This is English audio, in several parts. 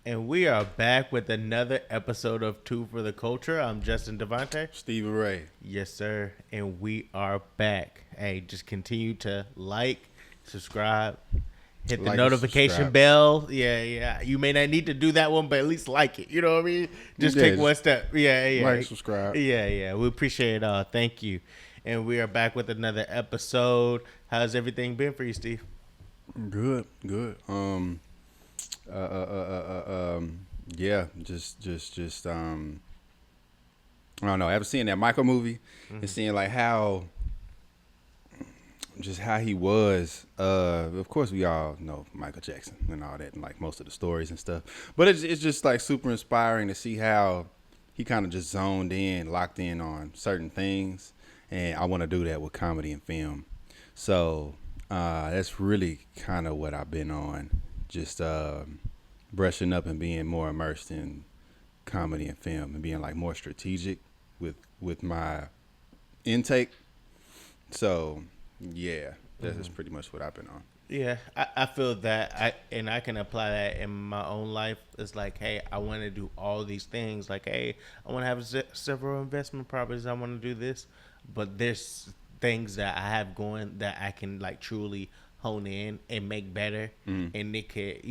And we are back with another episode of Twofortheculture. I'm Justin Devonte. Stephen Ray. Yes, sir. And we are back. Hey, just continue to like, subscribe, hit the notification bell. Yeah. You may not need to do that one, but at least like it. You know what I mean? Just take one step. Yeah. Like, subscribe. Yeah. We appreciate it all. Thank you. And we are back with another episode. How's everything been for you, Steve? Good. Yeah, just I don't know. After seeing that Michael movie and seeing like how he was, of course we all know Michael Jackson and all that and like most of the stories and stuff. But it's just like super inspiring to see how he kind of just zoned in, locked in on certain things. And I want to do that with comedy and film. So that's really kind of what I've been on. Just brushing up and being more immersed in comedy and film and being like more strategic with my intake. So yeah, that's pretty much what I've been on. Yeah, I feel that I can apply that in my own life. It's like, hey, I want to do all these things. Like, hey, I want to have several investment properties. I want to do this, but there's things that I have going that I can like truly hone in and make better, and it could,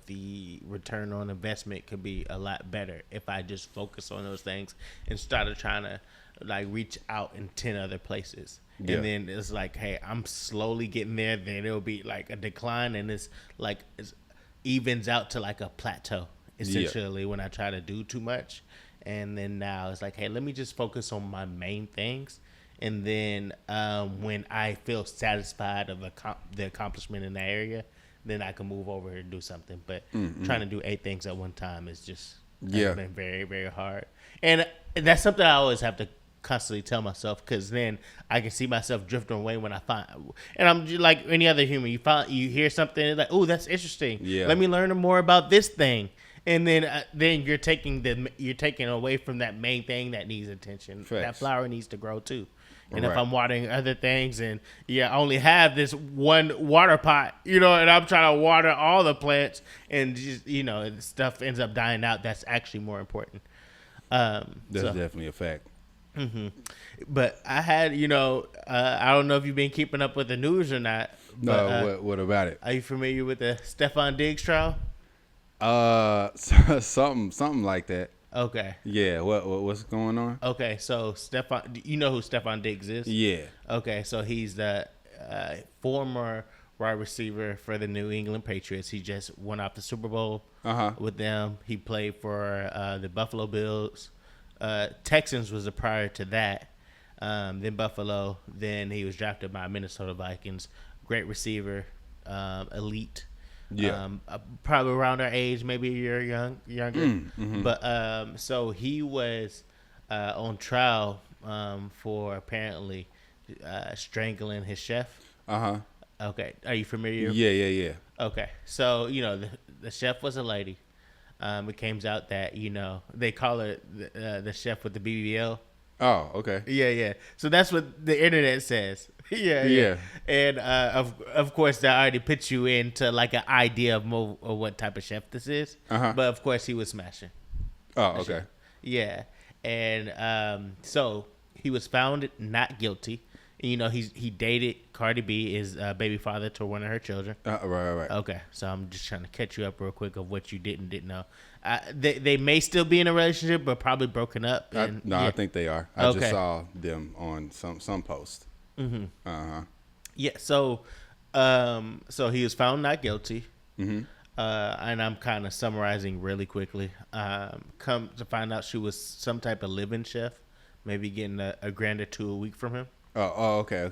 the return on investment could be a lot better if I just focus on those things and started trying to like reach out in 10 other places. Yeah. And then it's like, hey, I'm slowly getting there. Then it'll be like a decline, and it's like it evens out to like a plateau essentially when I try to do too much. And then now it's like, hey, let me just focus on my main things. And then when I feel satisfied of the accomplishment in that area, then I can move over and do something. But trying to do 8 things at one time is just has been very, very hard. And that's something I always have to constantly tell myself, because then I can see myself drifting away when I find. And I'm just like any other human. You hear something like, oh, that's interesting. Yeah. Let me learn more about this thing. And then you're taking away from that main thing that needs attention. Facts. That flower needs to grow too. And if I'm watering other things and I only have this one water pot, and I'm trying to water all the plants and just, stuff ends up dying out, that's actually more important. That's definitely a fact. Mm-hmm. But I had, I don't know if you've been keeping up with the news or not. But, no, what about it? Are you familiar with the Stefon Diggs trial? Something like that. Okay. Yeah. What's going on? Okay. So Stefon, you know who Stefon Diggs is? Yeah. Okay. So he's the former wide receiver for the New England Patriots. He just won off the Super Bowl with them. He played for the Buffalo Bills. Texans was a prior to that. Then Buffalo. Then he was drafted by Minnesota Vikings. Great receiver, elite. Yeah, probably around our age, maybe a year younger. But so he was on trial for apparently strangling his chef. Okay, are you familiar? Yeah. Okay, so the chef was a lady. It came out that they call her the chef with the BBL. Oh, okay. Yeah. So that's what the internet says. Yeah. And of course, that already puts you into like an idea of what type of chef this is. But of course, he was smashing. Oh, okay. Chef. Yeah, and so he was found not guilty. He dated Cardi B, is baby father to one of her children. Right. Okay, so I'm just trying to catch you up real quick of what you didn't know. They may still be in a relationship, but probably broken up. I think they are. I just saw them on some post. Yeah. So he was found not guilty. And I'm kind of summarizing really quickly. Come to find out, she was some type of live-in chef, maybe getting a grand or two a week from him. Oh, okay.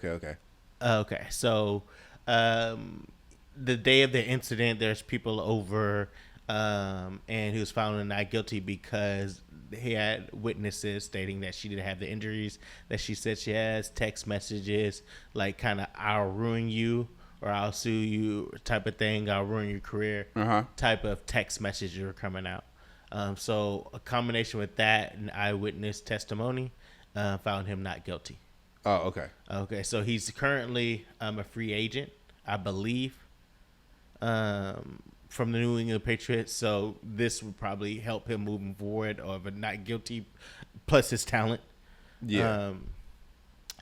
Okay. So the day of the incident, there's people over, and he was found not guilty because he had witnesses stating that she didn't have the injuries that she said she has, text messages like kind of "I'll ruin you" or "I'll sue you" type of thing, "I'll ruin your career" type of text messages were coming out. So a combination with that and eyewitness testimony found him not guilty. Oh, okay. Okay, so he's currently a free agent, I believe, from the New England Patriots, so this would probably help him moving forward, or if not guilty, plus his talent. Yeah.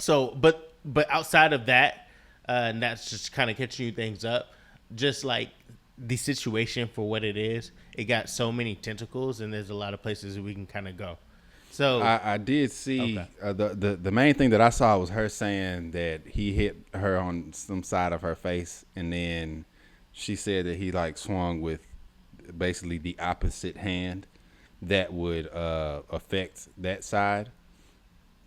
But outside of that, and that's just kind of catching things up. Just like the situation for what it is, it got so many tentacles, and there's a lot of places we can kind of go. So I did see the main thing that I saw was her saying that he hit her on some side of her face, and then she said that he like swung with basically the opposite hand that would affect that side.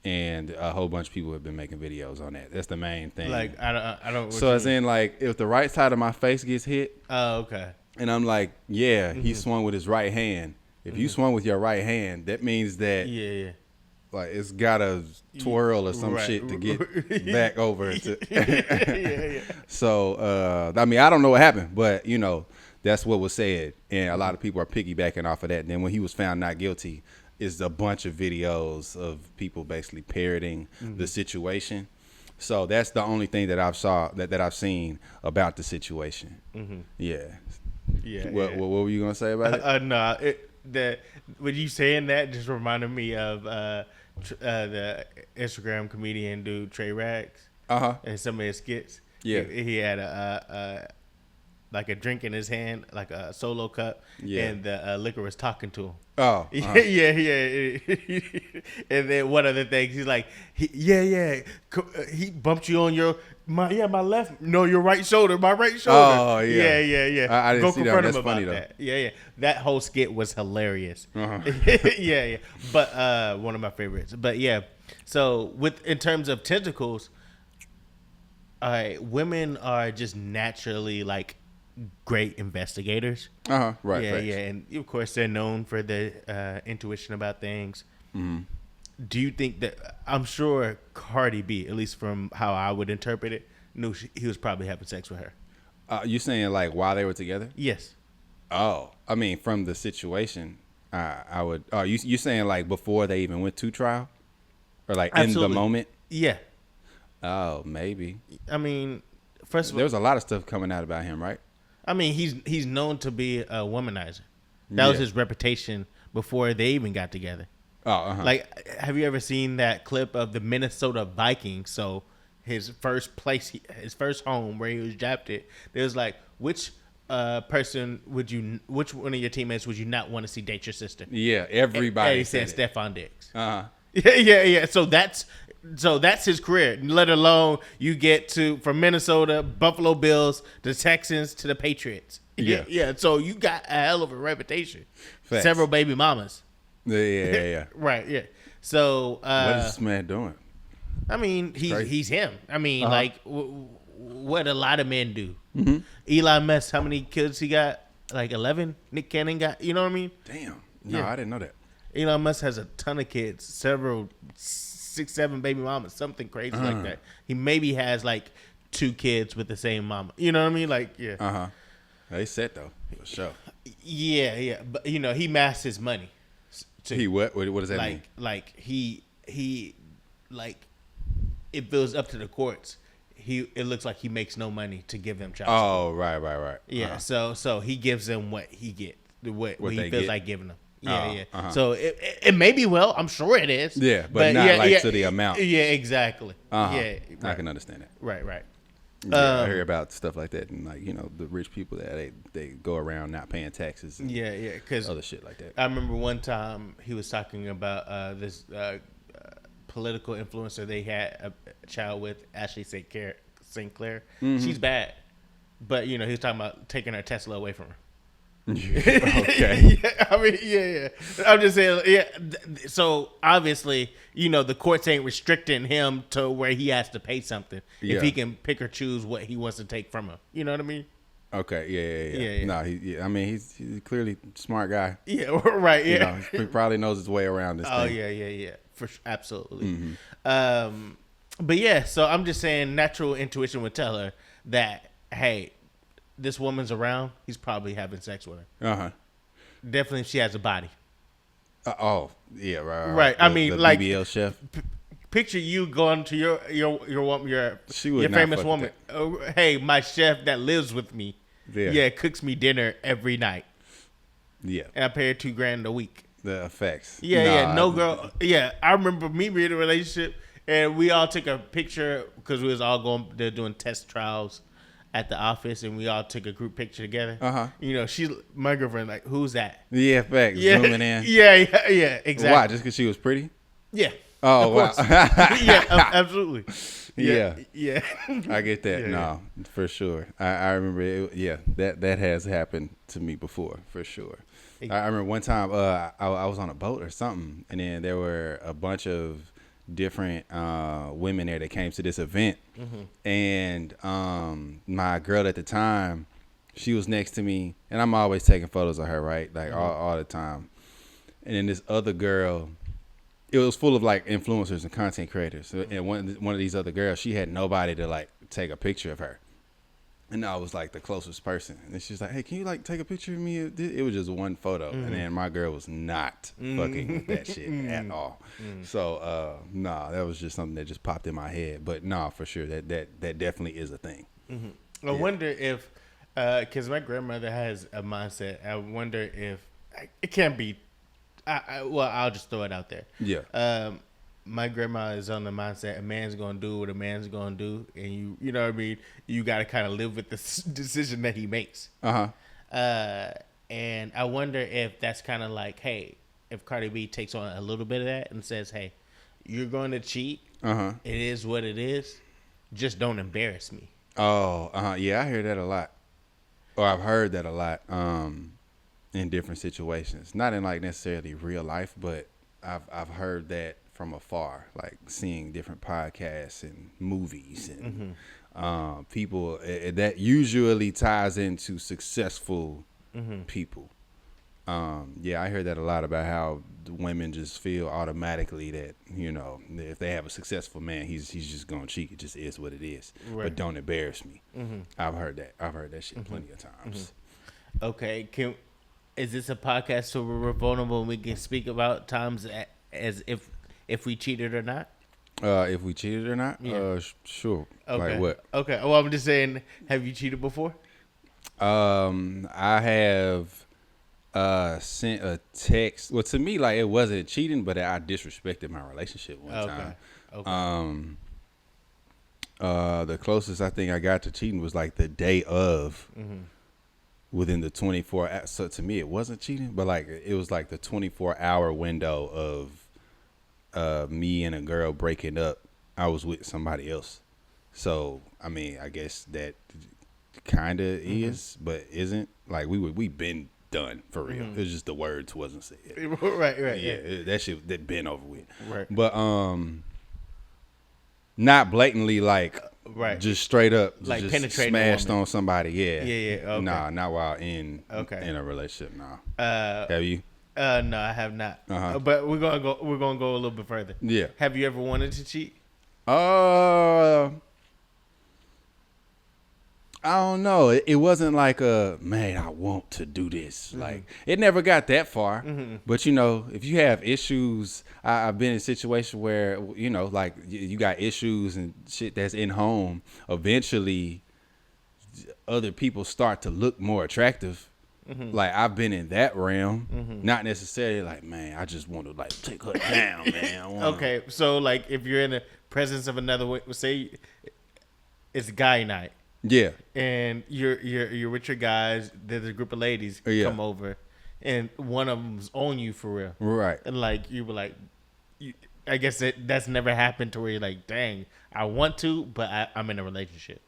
And a whole bunch of people have been making videos on that. That's the main thing. like I don't. So as in, like, if the right side of my face gets hit, Oh, okay. and I'm like, yeah, he swung with his right hand. If you swung with your right hand, that means that Yeah. like it's got to twirl or some Right. shit to get back over to. Yeah. So I mean, I don't know what happened, but you know, that's what was said, and a lot of people are piggybacking off of that. And then when he was found not guilty, is a bunch of videos of people basically parroting the situation. So that's the only thing that I've seen about the situation. Yeah. Yeah. What were you gonna say about it? No. When you saying that just reminded me of the Instagram comedian dude Trey Rags. And some of his skits. Yeah. He had a like a drink in his hand, like a solo cup, and the liquor was talking to him. Oh, yeah. And then one of the things he's like, he bumped you on my left, no, your right shoulder, my right shoulder. Oh, yeah. Yeah. I didn't Go see that. confront That's him about funny, though. that. Yeah. That whole skit was hilarious. Yeah. But one of my favorites. But yeah, so in terms of tentacles, women are just naturally like great investigators. Right. Yeah, facts. and of course they're known for their intuition about things. Do you think that, I'm sure Cardi B, at least from how I would interpret it, knew he was probably having sex with her? You saying like while they were together? Yes. Oh, I mean from the situation, I would. Oh, you saying like before they even went to trial, or like Absolutely. in the moment? Yeah. Oh, maybe. I mean, first of all, There was a lot of stuff coming out about him, right? I mean, he's known to be a womanizer. That was his reputation before they even got together. Oh, Like, have you ever seen that clip of the Minnesota Vikings? So his first home where he was drafted, there was like, which one of your teammates would you not want to see date your sister? Yeah, everybody And he said it. Stefon Diggs. Uh-huh. So that's his career. Let alone you get from Minnesota, Buffalo Bills, the Texans to the Patriots. Yeah. So you got a hell of a reputation. Facts. Several baby mamas. Yeah. Right. Yeah. So What is this man doing? I mean, he's him. I mean, like what a lot of men do. Elon Musk, how many kids he got? Like 11. Nick Cannon got. You know what I mean? Damn. No, Yeah. I didn't know that. Elon Musk has a ton of kids, 6, 7 baby mamas, something crazy like that. He maybe has like 2 kids with the same mama. You know what I mean? Like, yeah. They set though, for sure. Yeah. But he masked his money. He what? What does that mean? Like he like, if it was up to the courts, it looks like he makes no money to give them child support. Oh, right. Yeah. So he gives them what he get, what he they feels get. like giving them. Yeah. Uh-huh. So it may be well. I'm sure it is. Yeah, but not like to the amount. Yeah, exactly. Yeah, I can understand that. Right. Yeah, I hear about stuff like that, and like the rich people that they go around not paying taxes. And Yeah. Because other shit like that. I remember one time he was talking about this political influencer they had a child with, Ashley Sinclair. She's bad, but he was talking about taking her Tesla away from her. Okay. I mean, yeah. I'm just saying, yeah. So obviously, the courts ain't restricting him to where he has to pay something if he can pick or choose what he wants to take from him. You know what I mean? Okay. Yeah. No, I mean, he's clearly a smart guy. Yeah. Right. Yeah. He probably knows his way around this thing. Yeah. Absolutely. But yeah, so I'm just saying, natural intuition would tell her that, hey, this woman's around, he's probably having sex with her. Definitely if she has a body. Yeah, right. Right. I mean, the like, BBL chef. Picture you going to your She would not famous fuck woman. with Hey, my chef that lives with me. Yeah, cooks me dinner every night. Yeah. And I pay her $2,000 a week. The effects. Yeah. No girl. Yeah, I remember me being in a relationship, and we all took a picture because we was all going. They're doing test trials at the office, and we all took a group picture together. You know, she's my girlfriend. Like, who's that? Yeah, facts. Yeah, zooming in. Yeah, exactly. Why? Just because she was pretty? Yeah. Oh, wow. Yeah, absolutely. Yeah. I get that. Yeah, no, for sure. I remember it. That has happened to me before, for sure. I remember one time I was on a boat or something, and then there were a bunch of different women there that came to this event. And my girl at the time, she was next to me, and I'm always taking photos of her, right? Like all the time. And then this other girl, it was full of like influencers and content creators. And one of these other girls, she had nobody to like take a picture of her. And I was like the closest person. And she's like, hey, can you like take a picture of me? It was just one photo. And then my girl was not fucking with that shit at all. So, that was just something that just popped in my head. But for sure, that definitely is a thing. I wonder if, because my grandmother has a mindset, I wonder if, it can't be, I'll just throw it out there. Yeah. My grandma is on the mindset a man's gonna do what a man's gonna do, and you know what I mean. You got to kind of live with the decision that he makes. And I wonder if that's kind of like, hey, if Cardi B takes on a little bit of that and says, hey, you're going to cheat. It is what it is. Just don't embarrass me. Yeah, I hear that a lot, or I've heard that a lot in different situations. Not in like necessarily real life, but I've heard that from afar, like seeing different podcasts and movies and people that usually ties into successful people. I heard that a lot about how women just feel automatically that, you know, if they have a successful man, he's just gonna cheat. It just is what it is. Right. But don't embarrass me. I've heard that shit plenty of times. Okay, is this a podcast so we're vulnerable and we can speak about times as if we cheated or not? If we cheated or not? Yeah. Sure. Okay. Like what? Okay. Well, I'm just saying, have you cheated before? I have sent a text. Well, to me, like, it wasn't cheating, but I disrespected my relationship one time. The closest I think I got to cheating was like the day of. Within the 24 hours. So to me, it wasn't cheating, but like it was like the 24-hour window of me and a girl breaking up. I was with somebody else. So, I mean, I guess that kind of is, but isn't. Like we been done for real. It was just the words wasn't said. Right. Yeah, that shit that been over with. Right. But not blatantly like. Right. Just straight up, like just penetrating smashed on somebody. Yeah. Okay. Nah, not while in a relationship. Nah. Have you? No, I have not. But we're gonna go a little bit further. Yeah. Have you ever wanted to cheat? I don't know. It wasn't like man, I want to do this. Like it never got that far. But you know, if you have issues, I've been in a situation where, you know, like you got issues and shit that's in home. Eventually, other people start to look more attractive. Like I've been in that realm, not necessarily like, man, I just want to like take her down, man. Okay, so like if you're in the presence of another, say it's guy night. Yeah. And you're with your guys. There's a group of ladies come over, and one of them's on you for real. Right. And like you were like, I guess that's never happened to where you're like, dang, I want to, but I'm in a relationship.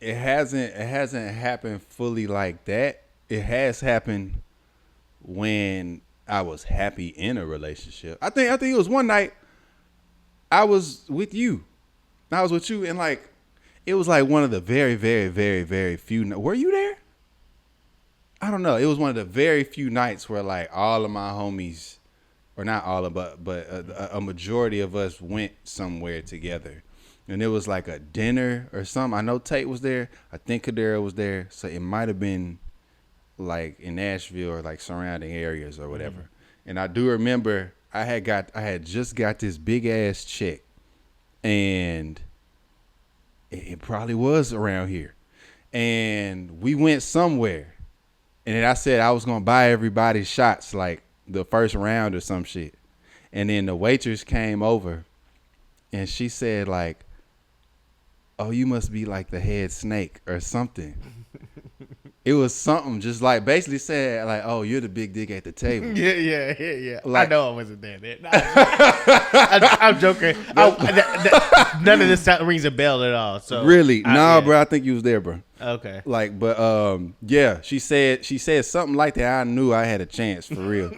It hasn't happened fully like that. It has happened when I was happy in a relationship. I think it was one night I was with you. And like it was like one of the very, very, very, very few. Were you there? I don't know. It was one of the very few nights where like all of my homies, or not all of, but a majority of us went somewhere together, and it was like a dinner or something. I know Tate was there. I think Kadera was there, so it might have been like in Nashville or like surrounding areas or whatever. And I do remember I had just got this big ass check. And It probably was around here. And we went somewhere. And then I said I was going to buy everybody shots like the first round or some shit. And then the waitress came over and she said like, oh, you must be like the head snake or something. It was something just like basically said like, oh, you're the big dick at the table. Yeah. Like, I know I wasn't there. Nah, I'm joking. None of this rings a bell at all. So really? Bro, I think you was there, bro. Okay. Like, but yeah, she said something like that. I knew I had a chance for real,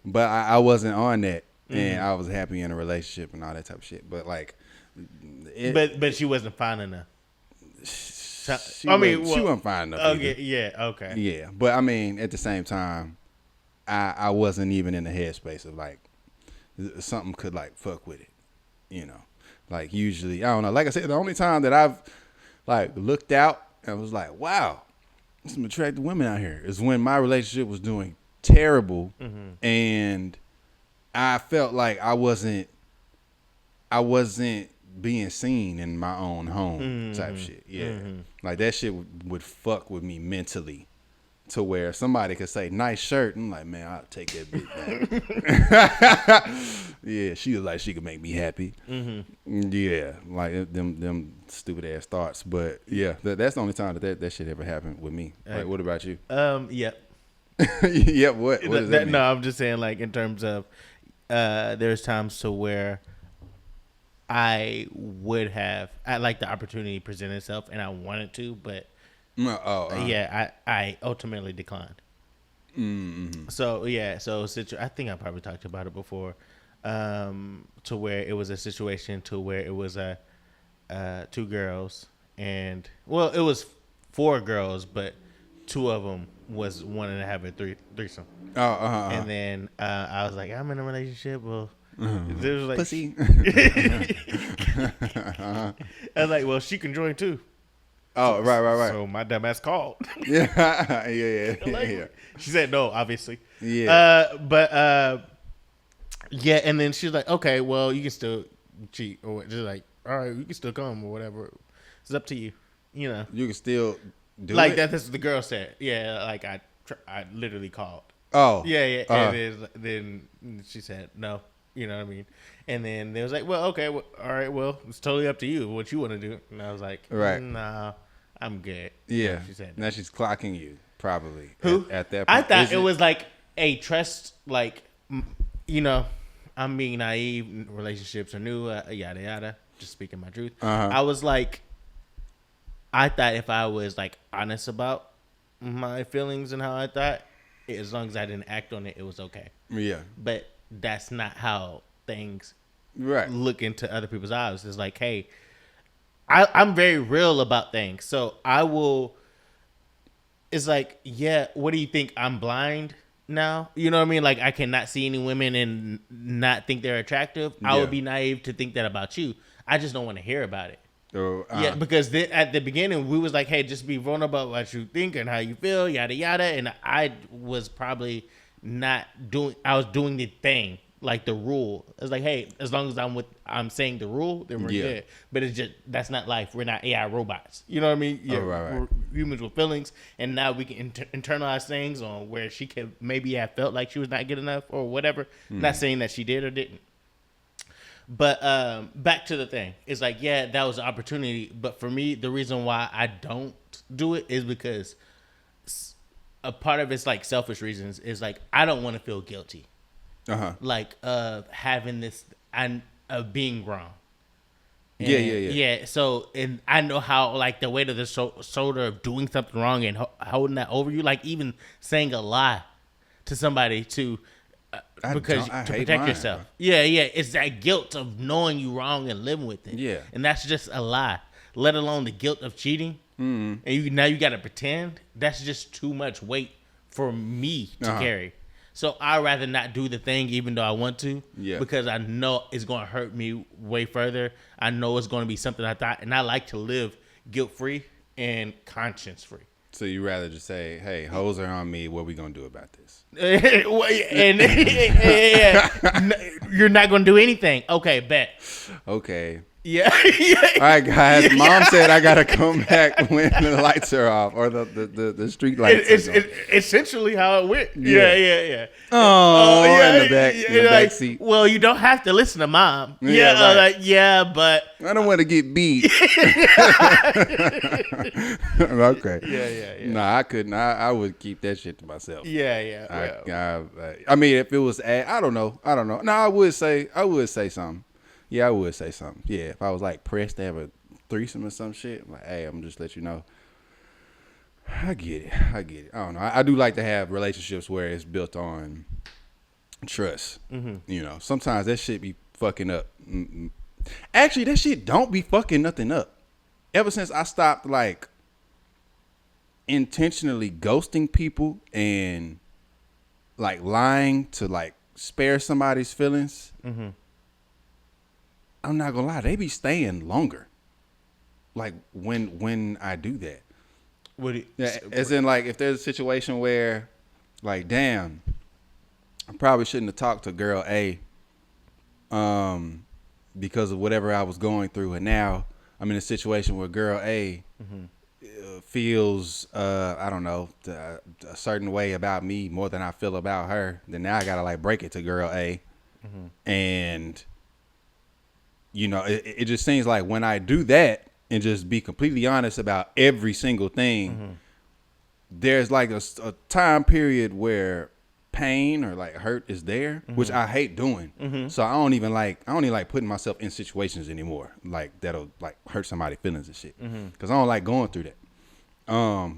but I wasn't on that, and I was happy in a relationship and all that type of shit. But like, but she wasn't fine enough. She wasn't fine enough. Okay, either. yeah, okay. Yeah, but I mean, at the same time, I wasn't even in the headspace of like something could like fuck with it, you know. Like usually, I don't know. Like I said, the only time that I've like looked out and was like, wow, there's some attractive women out here is when my relationship was doing terrible, and I felt like I wasn't being seen in my own home type shit. Yeah. Like that shit would fuck with me mentally to where somebody could say, nice shirt. I'm like, man, I'll take that bitch back. Yeah. She was like, she could make me happy. Yeah. Like them stupid ass thoughts. But yeah, that's the only time that shit ever happened with me. Like, what about you? Yep. Yep. What does that mean? No, I'm just saying like in terms of, there's times to where I like the opportunity presented itself and I wanted to, but yeah, I ultimately declined. So yeah, I think I probably talked about it before, to where it was a situation to where it was two girls and well, it was 4 girls, but 2 of them was wanting to have a threesome. And then I was like, I'm in a relationship. Well. There was like pussy. I was like, well, she can join too. Oh, right. So my dumb ass called. Yeah. She said no, obviously. Yeah. Yeah, and then she's like, okay, well, you can still cheat or just like, all right, you can still come or whatever. It's up to you. You know. You can still do like it? that. That's what the girl said. Yeah, like I literally called. Oh. Yeah. And then she said no. You know what I mean? And then they was like, well, okay, well, all right, well, it's totally up to you what you want to do. And I was like, right. Nah, I'm good. Yeah. She said, now she's clocking you, probably. Who? At that point. I thought it was like a trust, like, you know, I'm being naive, relationships are new, yada, yada, just speaking my truth. I was like, I thought if I was like honest about my feelings and how I thought, as long as I didn't act on it, it was okay. Yeah. But that's not how things right look into other people's eyes. It's like, hey, I'm very real about things. So I will, it's like, yeah, what do you think? I'm blind now? You know what I mean? Like I cannot see any women and not think they're attractive. I would be naive to think that about you. I just don't want to hear about it. Yeah, because at the beginning we was like, hey, just be vulnerable about what you think and how you feel, yada yada. And I was probably not doing. I was doing the thing, like the rule. It's like, hey, as long as I'm saying the rule, then we're good. But it's just that's not life. We're not AI robots. You know what I mean? Yeah, right. We're humans with feelings, and now we can internalize things on where she could maybe have felt like she was not good enough or whatever. Not saying that she did or didn't. But back to the thing. It's like, yeah, that was an opportunity. But for me, the reason why I don't do it is because a part of it's like selfish reasons. Is like I don't want to feel guilty. Like having this and of being wrong. And yeah. So and I know how like the weight of the shoulder of doing something wrong and holding that over you. Like even saying a lie to somebody to protect yourself. Bro. Yeah. It's that guilt of knowing you wrong and living with it. Yeah. And that's just a lie. Let alone the guilt of cheating. And now you got to pretend. That's just too much weight for me to carry. So I'd rather not do the thing even though I want to. Yeah. Because I know it's going to hurt me way further. I know it's going to be something I thought. And I like to live guilt-free and conscience-free. So you rather just say, hey, hoes are on me. What we going to do about this? And you're not going to do anything. Okay, bet. Okay. Yeah. All right, guys. Mom said I gotta come back when the lights are off or the street lights. It's essentially how it went. Yeah. Oh, yeah, in the back, in the back like, seat. Well, you don't have to listen to mom. Yeah, right. Like, yeah, but I don't want to get beat. Okay. Yeah. Nah, I couldn't. I would keep that shit to myself. Yeah. I mean, if it was, I don't know. No, I would say something. Yeah, I would say something. Yeah, if I was like pressed to have a threesome or some shit, I'm like, hey, I'm just let you know. I get it. I don't know. I do like to have relationships where it's built on trust. Mm-hmm. You know, sometimes that shit be fucking up. Actually, that shit don't be fucking nothing up. Ever since I stopped like intentionally ghosting people and like lying to like spare somebody's feelings, mm-hmm. I'm not gonna lie, they be staying longer. Like when I do that. As in like if there's a situation where like damn, I probably shouldn't have talked to girl A because of whatever I was going through, and now I'm in a situation where girl A feels I don't know a certain way about me more than I feel about her. Then now I gotta like break it to girl A, and you know it just seems like when I do that and just be completely honest about every single thing, there's like a time period where pain or like hurt is there, which I hate doing. So I don't even like putting myself in situations anymore like that'll like hurt somebody's feelings and shit, because I don't like going through that.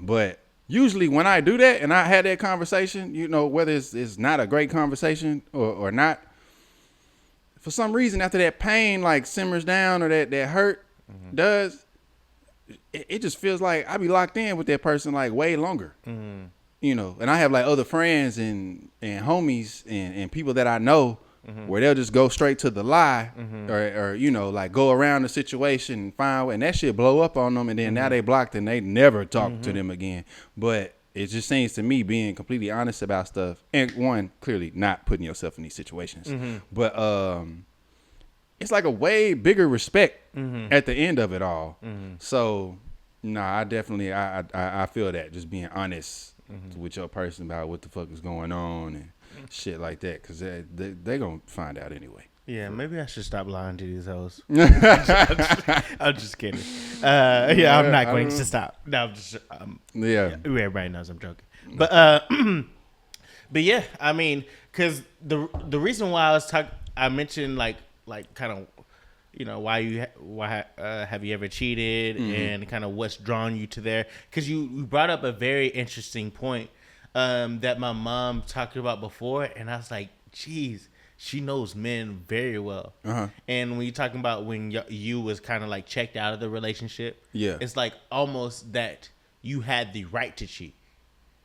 But usually when I do that and I had that conversation, you know, whether it's not a great conversation or not, for some reason after that pain like simmers down or that hurt does, it just feels like I be locked in with that person like way longer. You know, and I have like other friends and homies and people that I know where they'll just go straight to the lie or you know, like go around the situation and find, and that shit blow up on them, and then now they blocked and they never talk to them again. But it just seems to me being completely honest about stuff, and one, clearly not putting yourself in these situations, but it's like a way bigger respect at the end of it all. So nah, I definitely I feel that, just being honest with your person about what the fuck is going on and shit like that, because they gonna find out anyway. Yeah, maybe I should stop lying to these hoes. I'm just kidding. I'm not going to stop. No, I'm just everybody knows I'm joking. But yeah, I mean, because the reason why I mentioned like kind of, you know, why have you ever cheated and kind of what's drawn you to there, because you brought up a very interesting point that my mom talked about before, and I was like, geez, she knows men very well. And when you're talking about when you was kind of like checked out of the relationship, it's like almost that you had the right to cheat,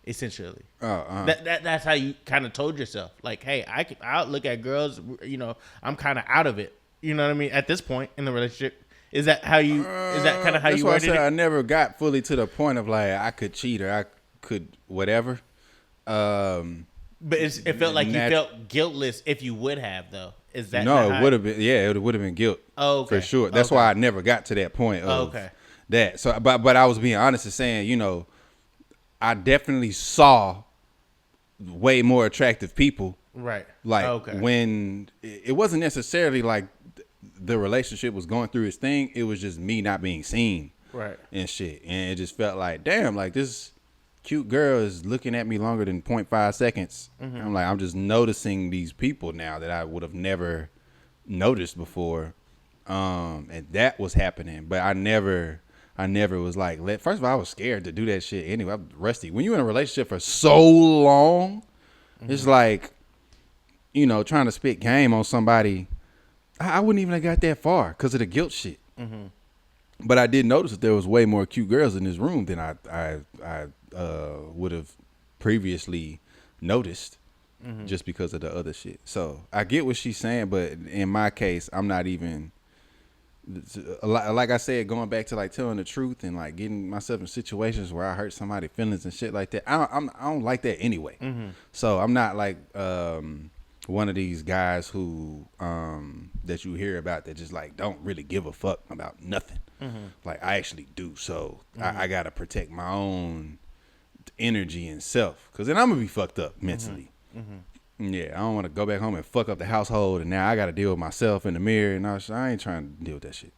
essentially. That's how you kind of told yourself, like, hey, I'll look at girls, you know, I'm kind of out of it. You know what I mean? At this point in the relationship, is that how you? Is that kind of how you worded it? I never got fully to the point of like I could cheat or I could whatever. But it felt like you felt guiltless if you would have, though. Is that no? It would have been. Yeah, it would have been guilt. Oh, okay. For sure. That's why I never got to that point of that. So, but I was being honest and saying, you know, I definitely saw way more attractive people. Right. Like when it wasn't necessarily like the relationship was going through its thing, it was just me not being seen. Right. And shit. And it just felt like, damn, like this cute girl is looking at me longer than 0.5 seconds. I'm like, I'm just noticing these people now that I would have never noticed before. And that was happening. But I never was like, first of all, I was scared to do that shit anyway. I'm rusty. When you're in a relationship for so long, it's like, you know, trying to spit game on somebody. I wouldn't even have got that far because of the guilt shit. But I did notice that there was way more cute girls in this room than I would have previously noticed, just because of the other shit. So I get what she's saying, but in my case, I'm not even, like I said, going back to like telling the truth and like getting myself in situations where I hurt somebody's feelings and shit like that. I don't like that anyway. So I'm not like one of these guys who that you hear about that just like don't really give a fuck about nothing. Like I actually do. So I gotta protect my own energy and self, because then I'm gonna be fucked up mentally. Yeah, I don't want to go back home and fuck up the household, and now I got to deal with myself in the mirror, and I ain't trying to deal with that shit.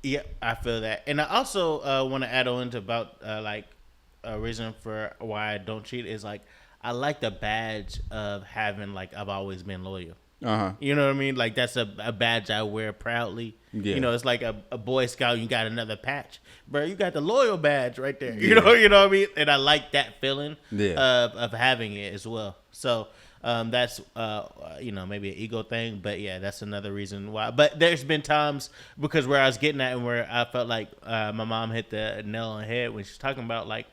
Yeah, I feel that, and I also want to add on to about like a reason for why I don't cheat is like I like the badge of having like I've always been loyal. You know what I mean? Like that's a badge I wear proudly. Yeah. You know, it's like a Boy Scout. You got another patch, bro. You got the loyal badge right there. You know what I mean? And I like that feeling of having it as well. So that's maybe an ego thing, but yeah, that's another reason why. But there's been times because where I was getting at and where I felt like my mom hit the nail on the head when she's talking about like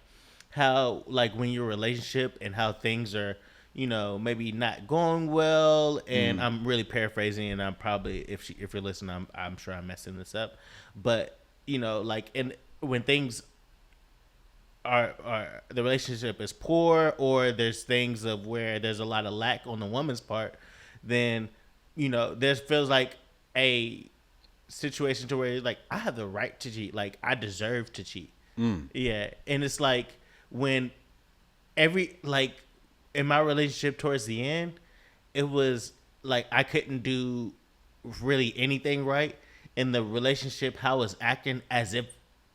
how like when your relationship and how things are maybe not going well, and I'm really paraphrasing, and I'm probably if you're listening, I'm sure I'm messing this up, but like and when things are the relationship is poor, or there's things of where there's a lot of lack on the woman's part, then there feels like a situation to where like I have the right to cheat, like I deserve to cheat. Yeah, and it's like when in my relationship towards the end, it was like I couldn't do really anything right in the relationship. How I was acting as if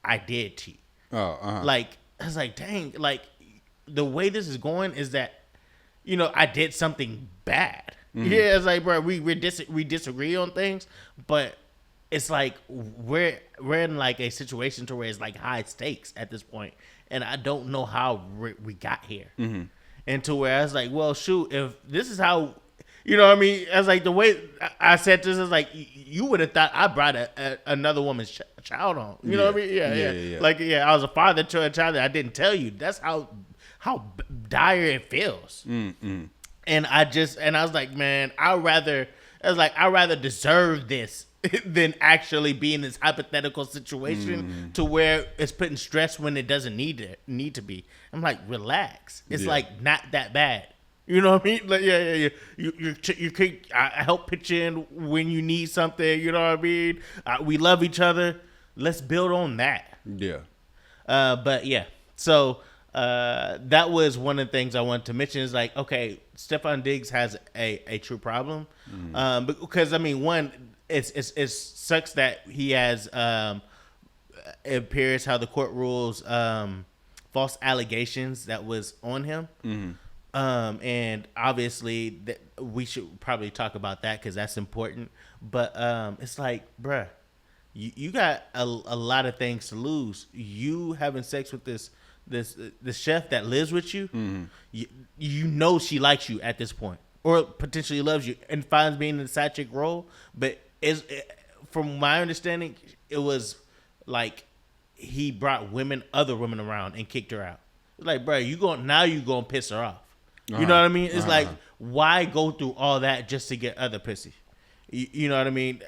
I did cheat. Like I was like, dang, like the way this is going is that I did something bad. Yeah, it's like, bro, we disagree on things, but it's like we're in like a situation to where it's like high stakes at this point, and I don't know how we got here. And to where I was like, well, shoot, if this is how, what I mean? I was like, the way I said this is like, you would have thought I brought another woman's child on. You know what I mean? Yeah. Like, I was a father to a child that I didn't tell you. That's how dire it feels. And I was like, man, I'd rather deserve this than actually be in this hypothetical situation to where it's putting stress when it doesn't need to be. I'm like, relax. It's like not that bad. You know what I mean? Like, yeah. I help pitch in when you need something. You know what I mean? We love each other. Let's build on that. Yeah. But yeah. So that was one of the things I wanted to mention is like, okay, Stefon Diggs has a true problem. Because I mean, one, it sucks that he has it appears how the court rules false allegations that was on him. And obviously that we should probably talk about that because that's important. But it's like, bruh, you got a lot of things to lose. You having sex with this chef that lives with you, she likes you at this point, or potentially loves you and finds being in the side chick role. But from my understanding, it was like he brought other women around and kicked her out. It's like, bro, you gonna piss her off. You know what I mean? It's like, why go through all that just to get other pussy? You know what I mean?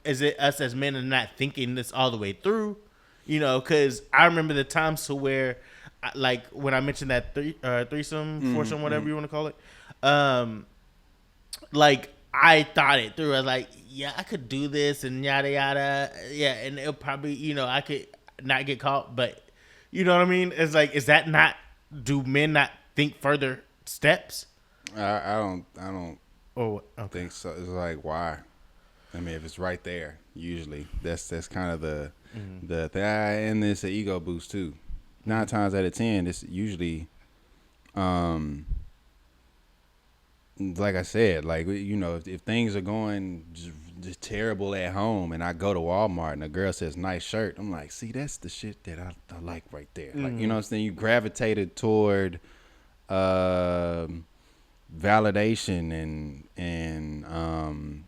Is it us as men are not thinking this all the way through? Because I remember the times to where, like when I mentioned that threesome, foursome, whatever you want to call it, like I thought it through. I was like, yeah, I could do this and yada yada, yeah, and it'll probably, I could not get caught, but you know what I mean? It's like, is that not? Do men not think further steps? I don't. Oh, okay. Think so. It's like, why? I mean, if it's right there, usually that's kind of the thing. And it's an ego boost too. 9 times out of 10, it's usually, like I said, like if things are going just terrible at home, and I go to Walmart and a girl says nice shirt, I'm like, see, that's the shit that I like right there. Like, you know what I'm saying? You gravitated toward validation and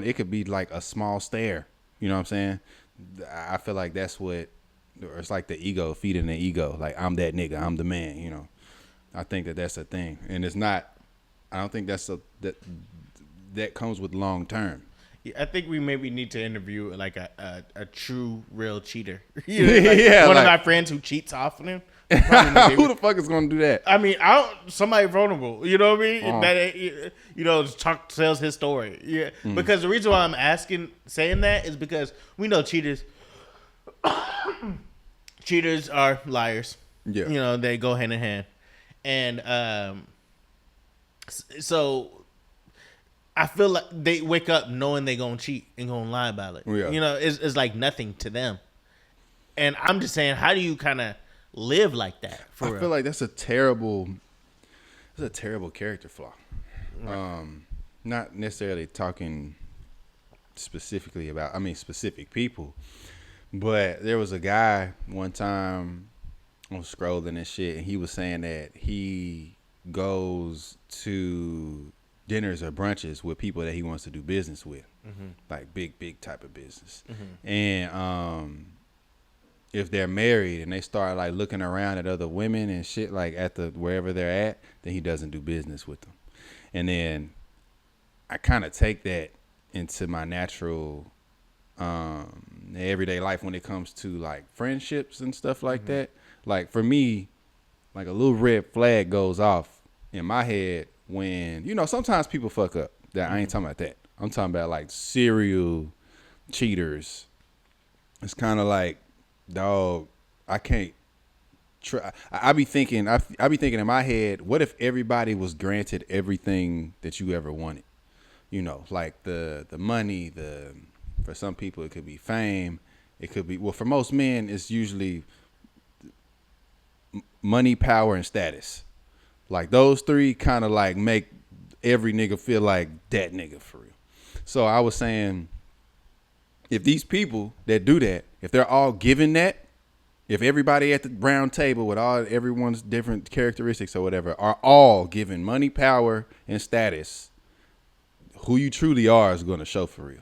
it could be like a small stare. You know what I'm saying? I feel like that's what, or it's like the ego, feeding the ego. Like, I'm that nigga, I'm the man. I think that's a thing, and it's not. I don't think that comes with long term. Yeah, I think we maybe need to interview like a true real cheater. Yeah, one of my friends who cheats often. Who the fuck is gonna do that? I mean, somebody vulnerable. You know what I mean? That Chuck tells his story. Yeah, because the reason why I'm saying that is because we know cheaters. Cheaters are liars. Yeah, They go hand in hand, and so I feel like they wake up knowing they gonna cheat and gonna lie about it. Yeah. It's like nothing to them. And I'm just saying, how do you kind of live like that? I feel like that's a terrible character flaw. Right. Not necessarily talking specifically about, specific people, but there was a guy one time on scrolling and shit, and he was saying that he goes to dinners or brunches with people that he wants to do business with, like big type of business, and if they're married and they start like looking around at other women and shit like at the wherever they're at, then he doesn't do business with them. And then I kind of take that into my natural everyday life when it comes to like friendships and stuff like that. Like for me, like a little red flag goes off in my head when, sometimes people fuck up. That I ain't talking about that. I'm talking about like serial cheaters. It's kind of like, dog, I can't try. I be thinking in my head, what if everybody was granted everything that you ever wanted? Like the money, for some people it could be fame, it could be, well, for most men it's usually money, power, and status. Like those three kind of like make every nigga feel like that nigga for real. So I was saying, if these people that do that, if they're all given that, if everybody at the round table with everyone's different characteristics or whatever are all given money, power, and status, who you truly are is going to show for real.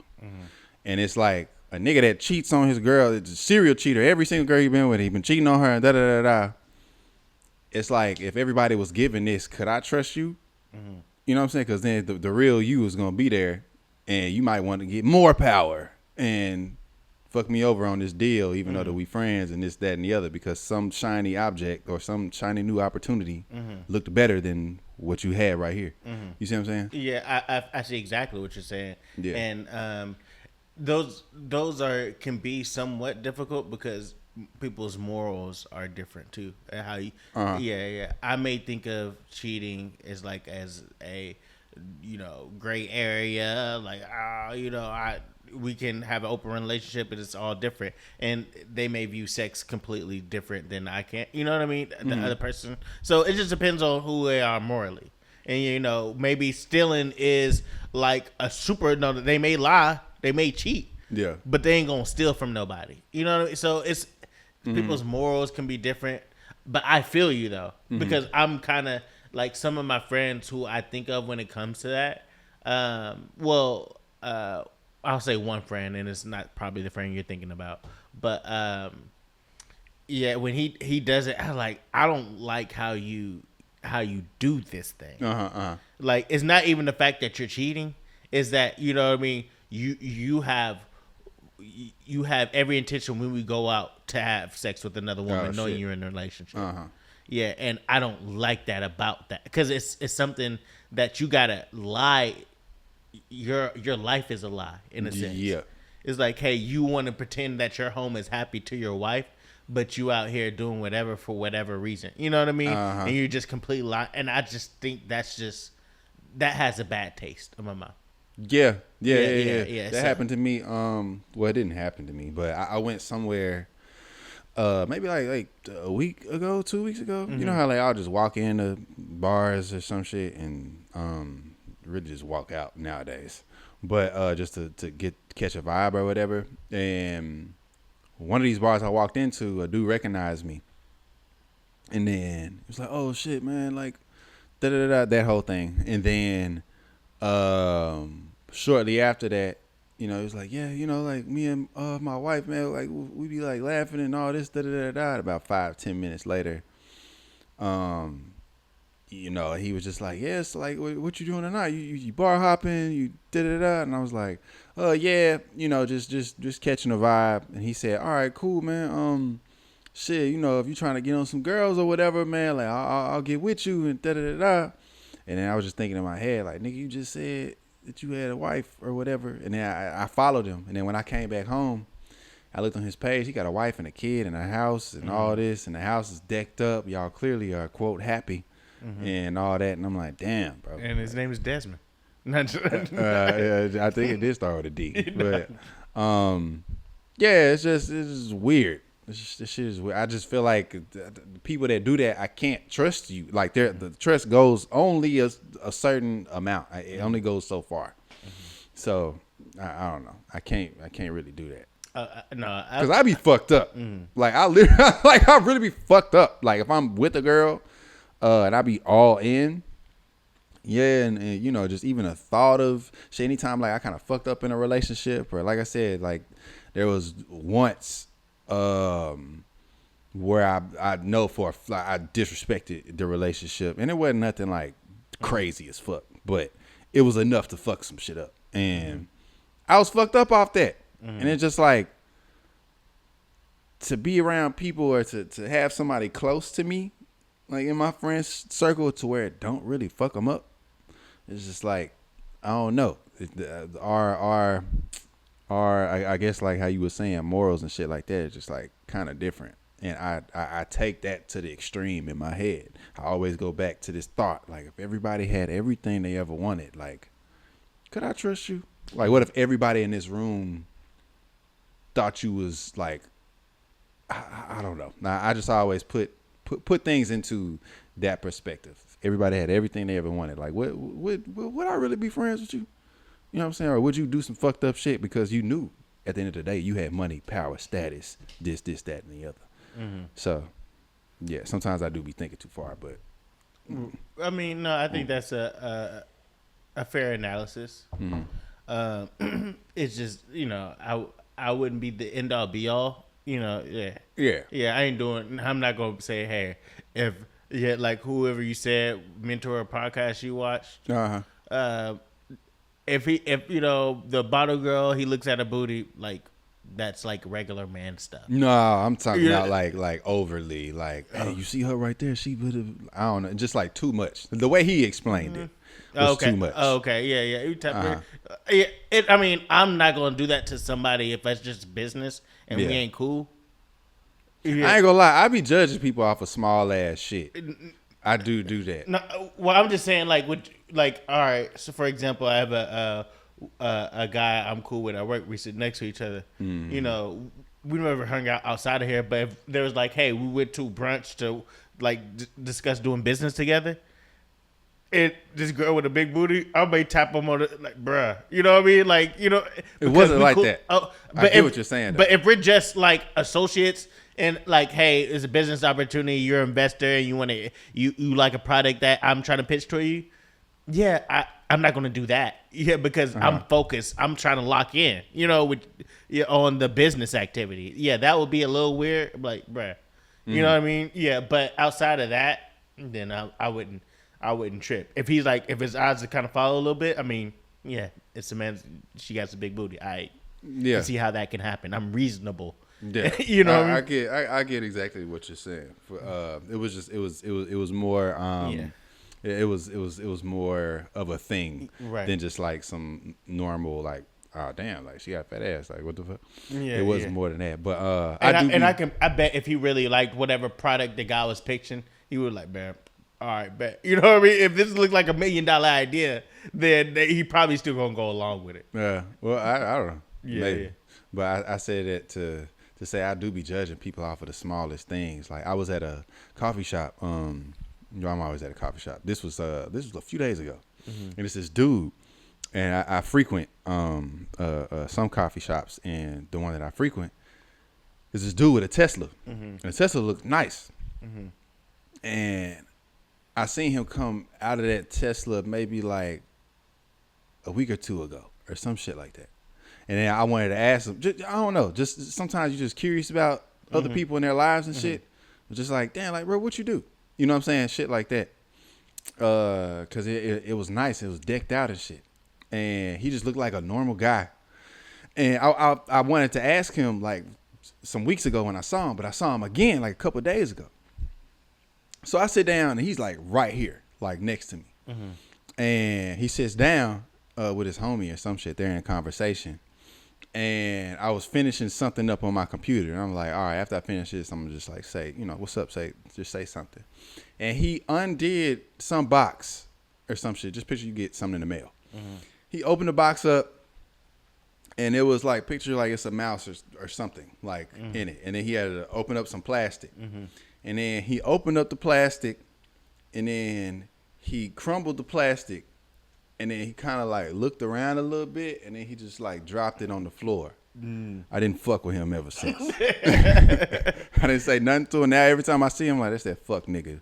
And it's like a nigga that cheats on his girl, it's a serial cheater. Every single girl he been with, he been cheating on her and da-da-da-da. It's like, if everybody was given this, could I trust you? You know what I'm saying? Because then the real you is going to be there, and you might want to get more power and fuck me over on this deal, even though that we friends and this, that, and the other, because some shiny object or some shiny new opportunity looked better than what you had right here. You see what I'm saying? Yeah, I see exactly what you're saying. Yeah. And those can be somewhat difficult because people's morals are different too. How you, yeah. I may think of cheating as like as a gray area, like we can have an open relationship, but it's all different, and they may view sex completely different than I can. You know what I mean? The other person. So it just depends on who they are morally. And maybe stealing is like a super. No, they may lie, they may cheat. Yeah. But they ain't gonna steal from nobody. You know what I mean? So it's people's morals can be different. But I feel you though, because I'm kind of like some of my friends who I think of when it comes to that. I'll say one friend, and it's not probably the friend you're thinking about. But yeah, when he does it, I don't like how you do this thing. Like, it's not even the fact that you're cheating; is that, you know what I mean? You have every intention when we go out to have sex with another woman, knowing you're in a relationship. Yeah, and I don't like that about that, because it's something that you gotta lie. Your life is a lie in a sense. Yeah, it's like, hey, you want to pretend that your home is happy to your wife, but you out here doing whatever for whatever reason. You know what I mean? And you're just completely lying. And I just think that has a bad taste in my mouth. Yeah. That happened to me. Well, it didn't happen to me, but I went somewhere, maybe like a week ago, 2 weeks ago. You know how like I'll just walk into bars or some shit and really just walk out nowadays, but just to catch a vibe or whatever. And one of these bars I walked into, a dude recognized me, and then it was like, oh shit, man, like that whole thing. And then shortly after that, he was like, yeah, like me and my wife, man, like we be like laughing and all this, About 5-10 minutes later, he was just like, yes, like what you doing tonight? You bar hopping, you and I was like, yeah, just catching a vibe. And he said, all right, cool, man. shit, you know, if you trying to get on some girls or whatever, man, like I'll get with you and da da da da. And then I was just thinking in my head, like, nigga, you just said that you had a wife or whatever. And then I followed him. And then when I came back home, I looked on his page. He got a wife and a kid and a house and all this. And the house is decked up. Y'all clearly are, quote, happy and all that. And I'm like, damn, bro. And his name is Desmond. Yeah, I think it did start with a D. But, yeah, it's just weird. This shit is weird. I just feel like the people that do that, I can't trust you. Like the trust goes only a certain amount. It only goes so far. So I don't know. I can't really do that. No, because I be fucked up. Like I literally, like I really be fucked up. Like if I'm with a girl, and I be all in. Yeah, and you know, just even a thought of shit. Anytime like I kind of fucked up in a relationship, or like I said, like there was once. Where I know for like I disrespected the relationship, and it wasn't nothing like crazy as fuck, but it was enough to fuck some shit up, and I was fucked up off that, and it's just like to be around people or to have somebody close to me, like in my friends circle, to where it don't really fuck them up. It's just like I don't know. I guess like how you were saying, morals and shit like that is just like kind of different. And I take that to the extreme in my head. I always go back to this thought, like if everybody had everything they ever wanted, like, could I trust you? Like what if everybody in this room thought you was like, I don't know. Now I just always put things into that perspective. Everybody had everything they ever wanted. Like would I really be friends with you? You know what I'm saying? Or would you do some fucked up shit because you knew at the end of the day you had money, power, status, this, that, and the other. So, yeah, sometimes I do be thinking too far, but. I mean, no, I think that's a fair analysis. It's just, you know, I wouldn't be the end all be all. You know, yeah. I'm not gonna say, hey, like whoever you said, mentor or podcast you watch. If you know the bottle girl, he looks at a booty, like that's like regular man stuff. No, I'm talking about like overly, like, hey, you see her right there? She would have, I don't know, just like too much. The way he explained it was too much. Okay, yeah. I mean, I'm not gonna do that to somebody if that's just business and we ain't cool. Yeah. I ain't gonna lie, I be judging people off of small ass shit. I do that. No, well, I'm just saying, all right. So, for example, I have a guy I'm cool with at work. We sit next to each other. You know, we never hung out outside of here. But if there was like, hey, we went to brunch to like discuss doing business together, and this girl with a big booty, I may tap him on the like, bruh. You know what I mean? Like, you know, it wasn't like cool. that. I get what you're saying. Though. But if we're just like associates. And like, hey, it's a business opportunity. You're an investor, and you want to you like a product that I'm trying to pitch to you. Yeah, I'm not going to do that. Yeah, because I'm focused. I'm trying to lock in. You know, on the business activity. Yeah, that would be a little weird. Like, bruh, you know what I mean? Yeah, but outside of that, then I wouldn't trip. If he's like, if his eyes kind of follow a little bit, I mean, yeah, it's a man. She got some big booty. I can see how that can happen. I'm reasonable. Yeah, you know, I get exactly what you're saying. It was more. It was more of a thing than just like some normal like, oh damn, like she got fat ass, like what the fuck. Yeah, it wasn't more than that. But I bet if he really liked whatever product the guy was pitching, he would like, man, all right, bet. You know what I mean? If this looked like $1 million idea, then he probably still gonna go along with it. Yeah. Well, I don't know. Yeah. Maybe. But I said that to say I do be judging people off of the smallest things. Like I was at a coffee shop. I'm always at a coffee shop. This was a few days ago, and it's this dude, and I frequent some coffee shops, and the one that I frequent is this dude with a Tesla, and the Tesla looked nice, and I seen him come out of that Tesla maybe like a week or two ago or some shit like that. And then I wanted to ask him, I don't know, just sometimes you're just curious about other people in their lives and shit. Just like, damn, like, bro, what you do? You know what I'm saying? Shit like that. Because it was nice. It was decked out and shit. And he just looked like a normal guy. And I wanted to ask him, like, some weeks ago when I saw him, but I saw him again like a couple of days ago. So I sit down and he's like right here, like next to me. And he sits down with his homie or some shit. They're in a conversation. And I was finishing something up on my computer. And I'm like, all right, after I finish this, I'm gonna just like say, you know, what's up? Just say something. And he undid some box or some shit. Just picture you get something in the mail. He opened the box up and it was like, picture like it's a mouse or something like in it. And then he had to open up some plastic. And then he opened up the plastic and then he crumbled the plastic. And then he kind of like looked around a little bit, and then he just like dropped it on the floor. I didn't fuck with him ever since. I didn't say nothing to him. Now every time I see him, like, that's that fuck nigga.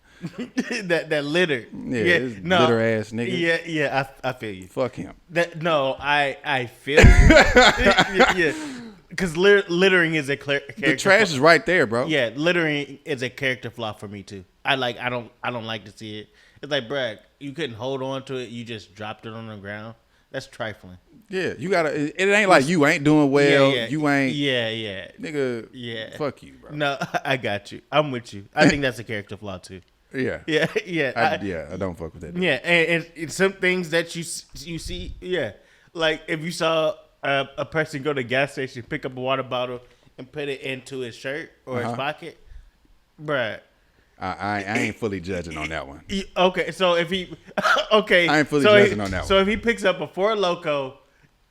that litter. Yeah, litter ass nigga. Yeah. I feel you. Fuck him. I feel you. Yeah. Because littering is a character. The trash is right there, bro. Yeah, littering is a character flaw for me too. I don't like to see it. It's like, bruh, you couldn't hold on to it. You just dropped it on the ground. That's trifling. Yeah, you gotta. It ain't like you ain't doing well. Yeah. You ain't. Yeah. Nigga. Yeah. Fuck you, bro. No, I got you. I'm with you. I think that's a character flaw too. Yeah. Yeah. I don't fuck with that. Yeah, and some things that you see. Yeah, like if you saw a person go to the gas station, pick up a water bottle, and put it into his shirt or his pocket, bruh. I ain't fully judging on that one. Okay, so if he, okay, I ain't fully judging on that one. So if he picks up a Four Loko,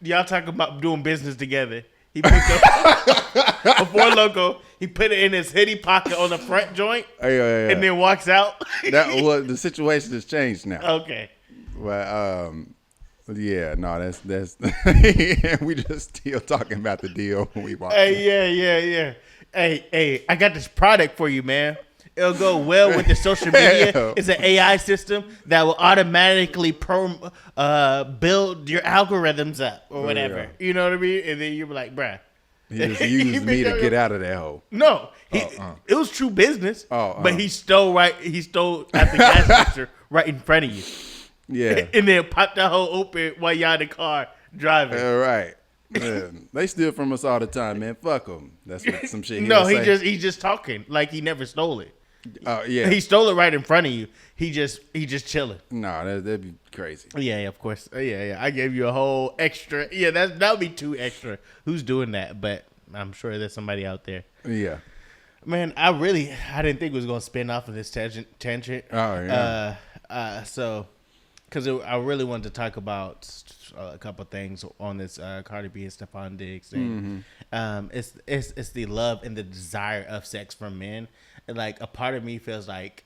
y'all talking about doing business together. He picked up a Four Loko. He put it in his hoodie pocket on the front joint, and then walks out. The situation has changed now. Okay, well, yeah, no, that's we just still talking about the deal when we walk. Hey, yeah. Hey, I got this product for you, man. It'll go well with the social media. It's an AI system that will automatically build your algorithms up or whatever. Yeah. You know what I mean? And then you're like, bruh. He just used me to get out of that hole. No, it was true business. But he stole at the gas station right in front of you. Yeah. And then popped the hole open while y'all in the car driving. All right. Man, they steal from us all the time, man. Fuck them. That's what some shit. No, he's just talking like he never stole it. Yeah, he stole it right in front of you. He just chilling. No, that'd be crazy. Yeah, of course. Yeah. I gave you a whole extra. Yeah, that would be too extra. Who's doing that? But I'm sure there's somebody out there. Yeah. Man, I didn't think it was gonna spin off of this tangent. Oh yeah. So, because I really wanted to talk about a couple things on this Cardi B and Stefon Diggs thing. It's the love and the desire of sex from men. And like a part of me feels like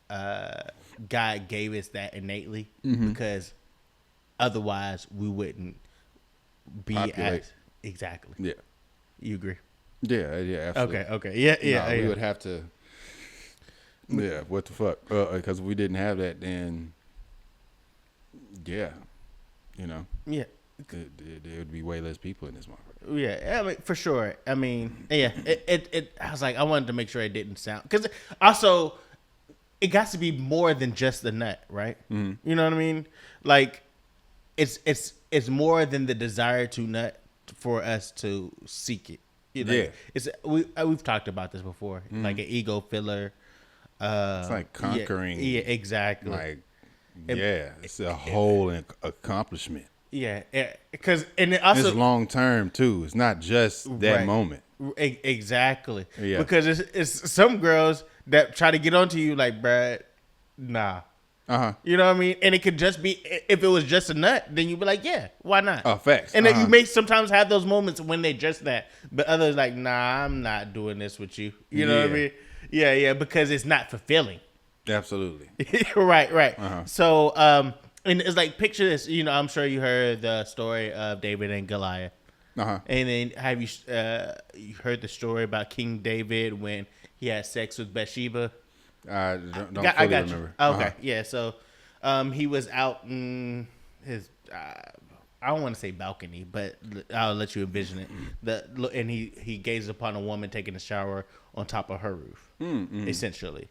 God gave us that innately because otherwise we wouldn't be as exactly. Yeah. You agree? Yeah, absolutely. Okay. Yeah. We would have to. Yeah, what the fuck? Because if we didn't have that, then yeah, you know. Yeah. There would be way less people in this market. Yeah, I mean, for sure. I mean, yeah. It. I was like, I wanted to make sure it didn't sound because also it got to be more than just the nut, right? Mm-hmm. You know what I mean? Like, it's more than the desire to nut for us to seek it. Yeah, we've talked about this before, like an ego filler. It's like conquering. Yeah, exactly. Like, it's a whole accomplishment. Yeah, because and it also it's long term too. It's not just that moment. Exactly. Yeah. Because it's some girls that try to get onto you like, bruh, nah. You know what I mean? And it could just be if it was just a nut, then you'd be like, yeah, why not? Oh, facts. And then you may sometimes have those moments when they just that, but others like, nah, I'm not doing this with you. You know what I mean? Yeah, because it's not fulfilling. Absolutely. Right. So, and it's like, picture this. You know, I'm sure you heard the story of David and Goliath. And then have you heard the story about King David when he had sex with Bathsheba? I don't fully remember. Okay, yeah. So, he was out in his. I don't want to say balcony, but I'll let you envision it. And he gazed upon a woman taking a shower on top of her roof, essentially.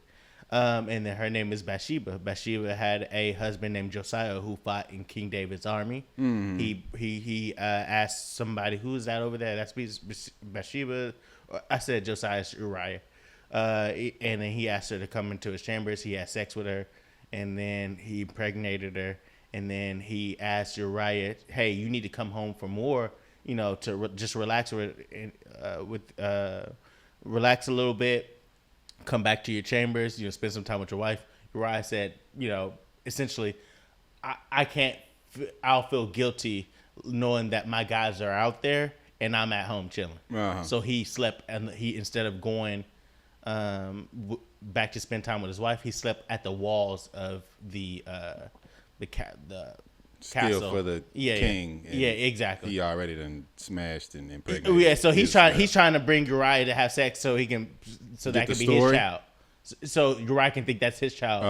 And then her name is Bathsheba. Bathsheba had a husband named Josiah who fought in King David's army. He asked somebody, who is that over there? That's Bathsheba. I said Josiah's Uriah. And then he asked her to come into his chambers. He had sex with her, and then he impregnated her. And then he asked Uriah, "Hey, you need to come home from war, to just relax relax a little bit, come back to your chambers, spend some time with your wife." Uriah said, essentially, I can't. I'll feel guilty knowing that my guys are out there and I'm at home chilling. So he slept, and instead of going back to spend time with his wife, he slept at the walls of the Still castle for the king. Yeah, exactly. He already done smashed and impregnated. Yeah, so he's trying to bring Uriah to have sex so that can be his child. So Uriah can think that's his child,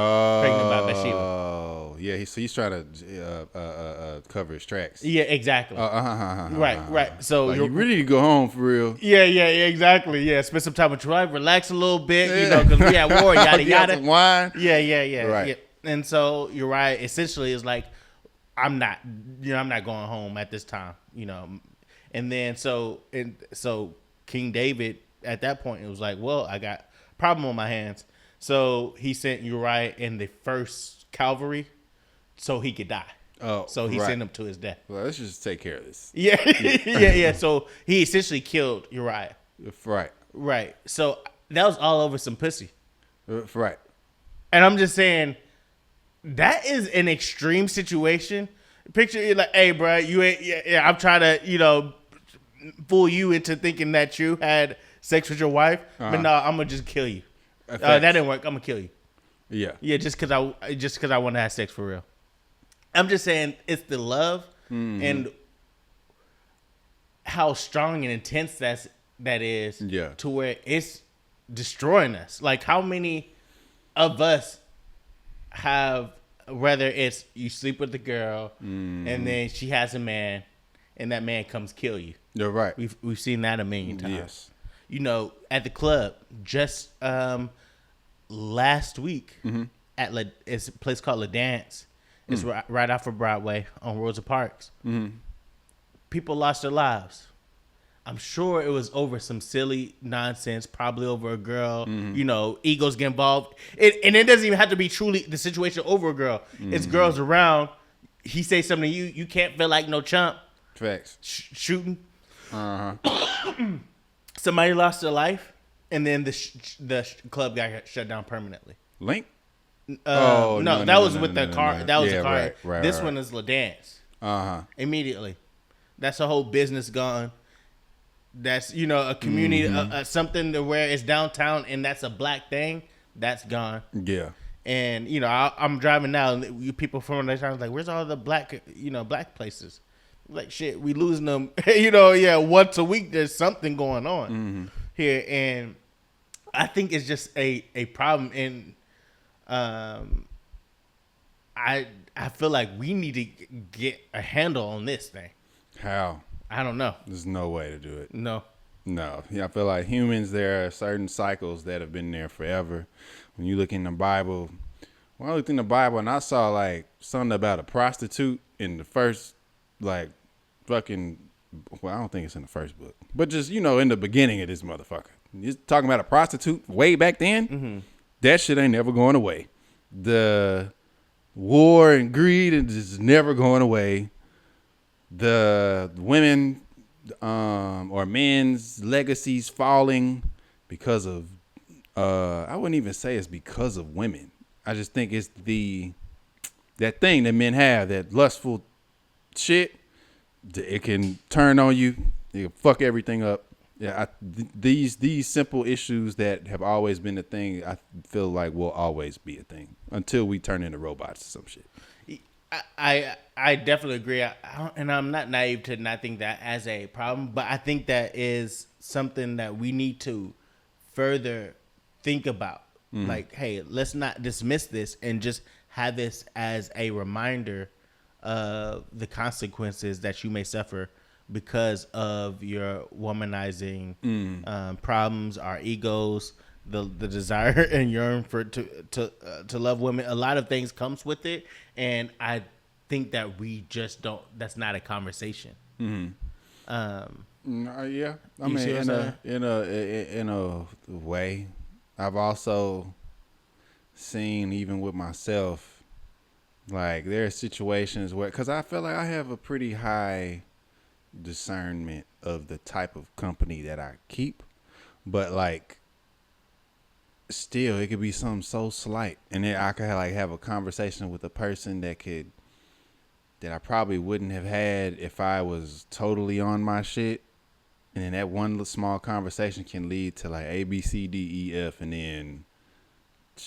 pregnant by Bathsheba. Oh, yeah. So he's trying to cover his tracks. Yeah, exactly. Right. So you really need to go home for real. Yeah, exactly. Yeah, spend some time with your wife, relax a little bit, because we at war, yada yada. Some wine. Yeah. Right. Yeah. And so Uriah essentially is like, I'm not going home at this time, And then so King David at that point, it was like, well, I got a problem on my hands. So he sent Uriah in the first cavalry so he could die. Oh, so he sent him to his death. Well, let's just take care of this. Yeah. So he essentially killed Uriah. Right. So that was all over some pussy. Right. And I'm just saying, that is an extreme situation. Picture it like, hey, bro, you ain't. Yeah, I'm trying to, fool you into thinking that you had sex with your wife, but no, I'm gonna just kill you. That didn't work. I'm gonna kill you. Yeah, just because I want to have sex for real. I'm just saying, it's the love and how strong and intense that is. Yeah. To where it's destroying us. Like, how many of us have, whether it's you sleep with the girl and then she has a man and that man comes kill you. You're right. We've seen that a million times. Yes. At the club just last week it's a place called La Dance. It's right off of Broadway on Rosa Parks. People lost their lives. I'm sure it was over some silly nonsense, probably over a girl. Egos get involved. And it doesn't even have to be truly the situation over a girl. It's girls around. He say something to you, you can't feel like no chump. Facts. Shooting. Somebody lost their life, and then the club got shut down permanently. Link? No, that was with the car. That was a car. Right, this one is La Dance. Immediately. That's a whole business gone. That's, a community, something to where it's downtown and that's a black thing. That's gone. Yeah. And, I'm driving now and people from the town like, where's all the black places? Like, shit, we losing them, once a week there's something going on here. And I think it's just a problem. And I feel like we need to get a handle on this thing. How? I don't know. There's no way to do it. No. Yeah, I feel like humans, there are certain cycles that have been there forever. When you look in the Bible, when I looked in the Bible and I saw like something about a prostitute in the first, like, fucking, well, I don't think it's in the first book, but just, in the beginning of this motherfucker. You're talking about a prostitute way back then. That shit ain't never going away. The war and greed is never going away. The women or men's legacies falling because of I wouldn't even say it's because of women. I just think it's that thing that men have, that lustful shit. It can turn on you. It can fuck everything up. Yeah, these simple issues that have always been a thing, I feel like will always be a thing until we turn into robots or some shit. I definitely agree, and I'm not naive to not think that as a problem, but I think that is something that we need to further think about. Like, hey, let's not dismiss this and just have this as a reminder of the consequences that you may suffer because of your womanizing problems, our egos, the desire and yearn for to love women. A lot of things comes with it, and I think that we just don't. That's not a conversation. Yeah, I You mean, see what I'm in a way, I've also seen, even with myself, like there are situations where, because I feel like I have a pretty high discernment of the type of company that I keep, but like still it could be something so slight, and then I could like have a conversation with a person that I probably wouldn't have had if I was totally on my shit. And then that one little small conversation can lead to like A, B, C, D, E, F, and then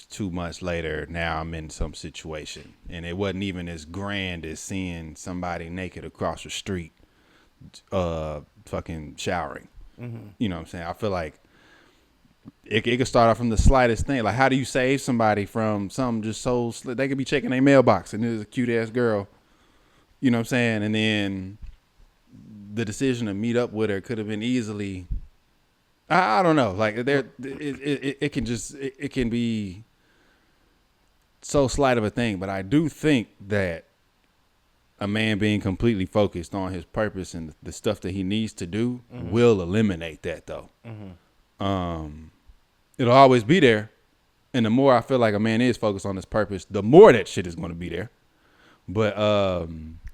2 months later, now I'm in some situation. And it wasn't even as grand as seeing somebody naked across the street, fucking showering. You know what I'm saying? I feel like it could start off from the slightest thing. Like, how do you save somebody from something just so they could be checking their mailbox and there's a cute ass girl, you know what I'm saying? And then the decision to meet up with her could have been easily, I don't know, like it can be so slight of a thing. But I do think that a man being completely focused on his purpose and the stuff that he needs to do will eliminate that, though. It'll always be there, and the more I feel like a man is focused on his purpose, the more that shit is going to be there. But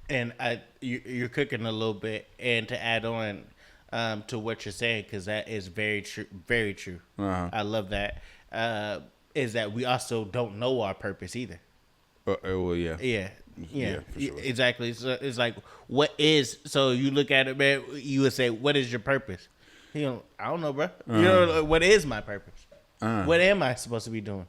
And you're cooking a little bit, and to add on to what you're saying, because that is very true, very true. I love that. Is that we also don't know our purpose either. well, yeah. Yeah, for sure. exactly. So it's like, what is? So you look at it, man. You would say, "What is your purpose?" I don't know, bro. You know, like, what is my purpose? What am I supposed to be doing?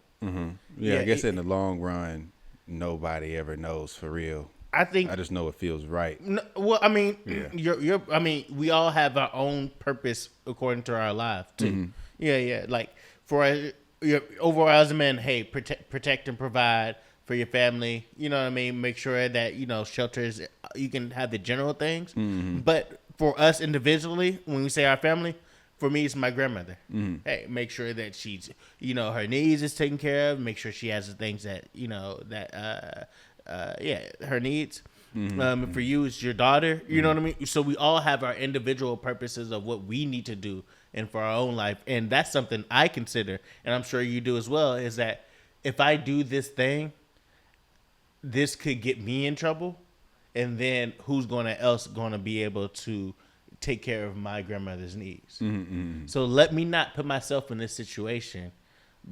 Yeah, I guess in the long run, nobody ever knows for real. I think I just know it feels right. No, well, I mean, Yeah. I mean, we all have our own purpose according to our life too. Yeah. Like your overall as a man, hey, protect and provide for your family. You know what I mean? Make sure that shelters. You can have the general things, but for us individually, when we say our family, for me, it's my grandmother. Hey, make sure that she's, her needs is taken care of. Make sure she has the things that her needs. For you, it's your daughter. You know what I mean? So we all have our individual purposes of what we need to do and for our own life. And that's something I consider, and I'm sure you do as well, is that if I do this thing, this could get me in trouble. And then who's else going to be able to take care of my grandmother's needs? So let me not put myself in this situation,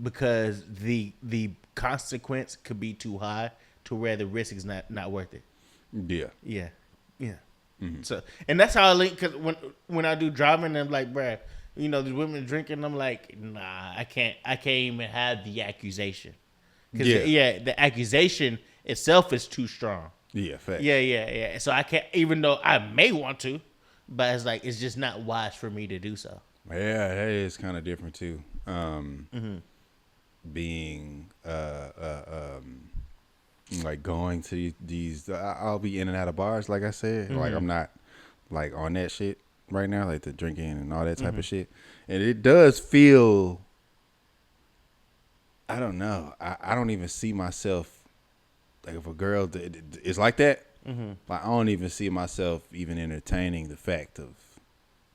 because the consequence could be too high to where the risk is not worth it. Yeah. So, and that's how I link, because when I do driving, I'm like, bruh, the women drinking, I'm like, nah, I can't even have the accusation, because the accusation itself is too strong. Yeah, fact. Yeah. So I can't, even though I may want to, but it's just not wise for me to do so. Yeah, that is kind of different too. Being like going to these, I'll be in and out of bars, like I said. Like I'm not like on that shit right now, like the drinking and all that type of shit. And it does feel, I don't know. I don't even see myself, like if a girl is like that, like I don't even see myself even entertaining the fact of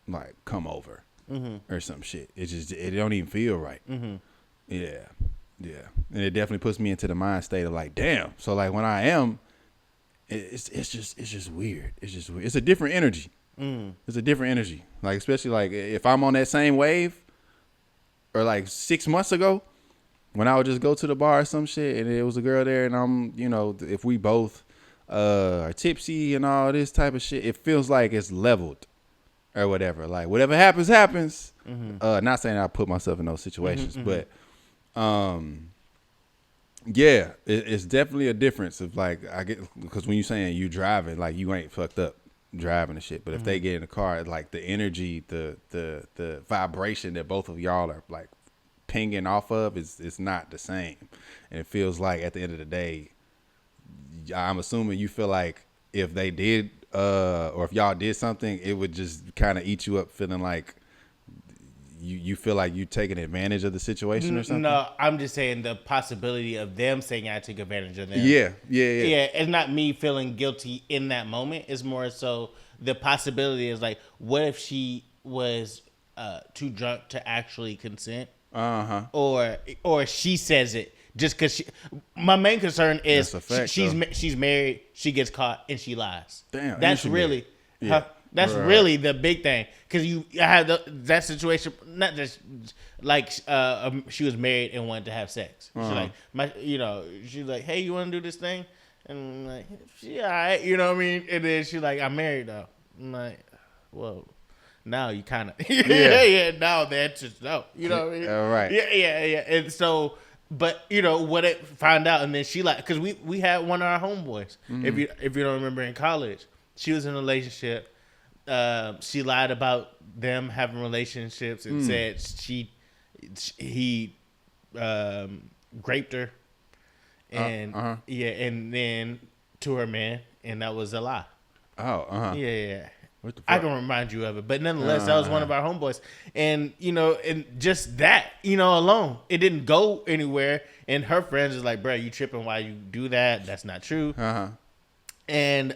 like come over or some shit. It don't even feel right. Yeah. And it definitely puts me into the mind state of like, damn. So like when I am, it's just weird. It's just weird. It's a different energy. It's a different energy. Like especially like if I'm on that same wave, or like 6 months ago, when I would just go to the bar or some shit and it was a girl there, and I'm, if we both are tipsy and all this type of shit, it feels like it's leveled or whatever. Like whatever happens. Not saying I put myself in those situations, but yeah, it's definitely a difference of like, I get, because when you saying you driving, like you ain't fucked up driving and shit, but if they get in the car, like the energy, the vibration that both of y'all are like pinging off of is not the same. And it feels like at the end of the day, I'm assuming you feel like if they did or if y'all did something, it would just kind of eat you up, feeling like you feel like you taking advantage of the situation or something? No, I'm just saying the possibility of them saying I took advantage of them. Yeah. It's not me feeling guilty in that moment. It's more so the possibility is like, what if she was too drunk to actually consent? Or she says it just because my main concern is she's married, she gets caught and she lies. Damn, that's really really the big thing, because I had that situation, not just like she was married and wanted to have sex. She's like she's like, hey, you want to do this thing? And I'm like, yeah, all right, you know what I mean? And then she's like, I'm married though. I'm like, whoa. Now you kind of now the answer's no. You know what I mean? All right. Yeah. And so, but what it found out, and then she like, because we had one of our homeboys. If you don't remember, in college, she was in a relationship. She lied about them having relationships and said he raped her, and and then to her man, and that was a lie. Yeah. What the fuck? I can remind you of it, but nonetheless, that was one of our homeboys, and and just that alone, it didn't go anywhere. And her friends is like, bro, you tripping? Why you do that? That's not true. And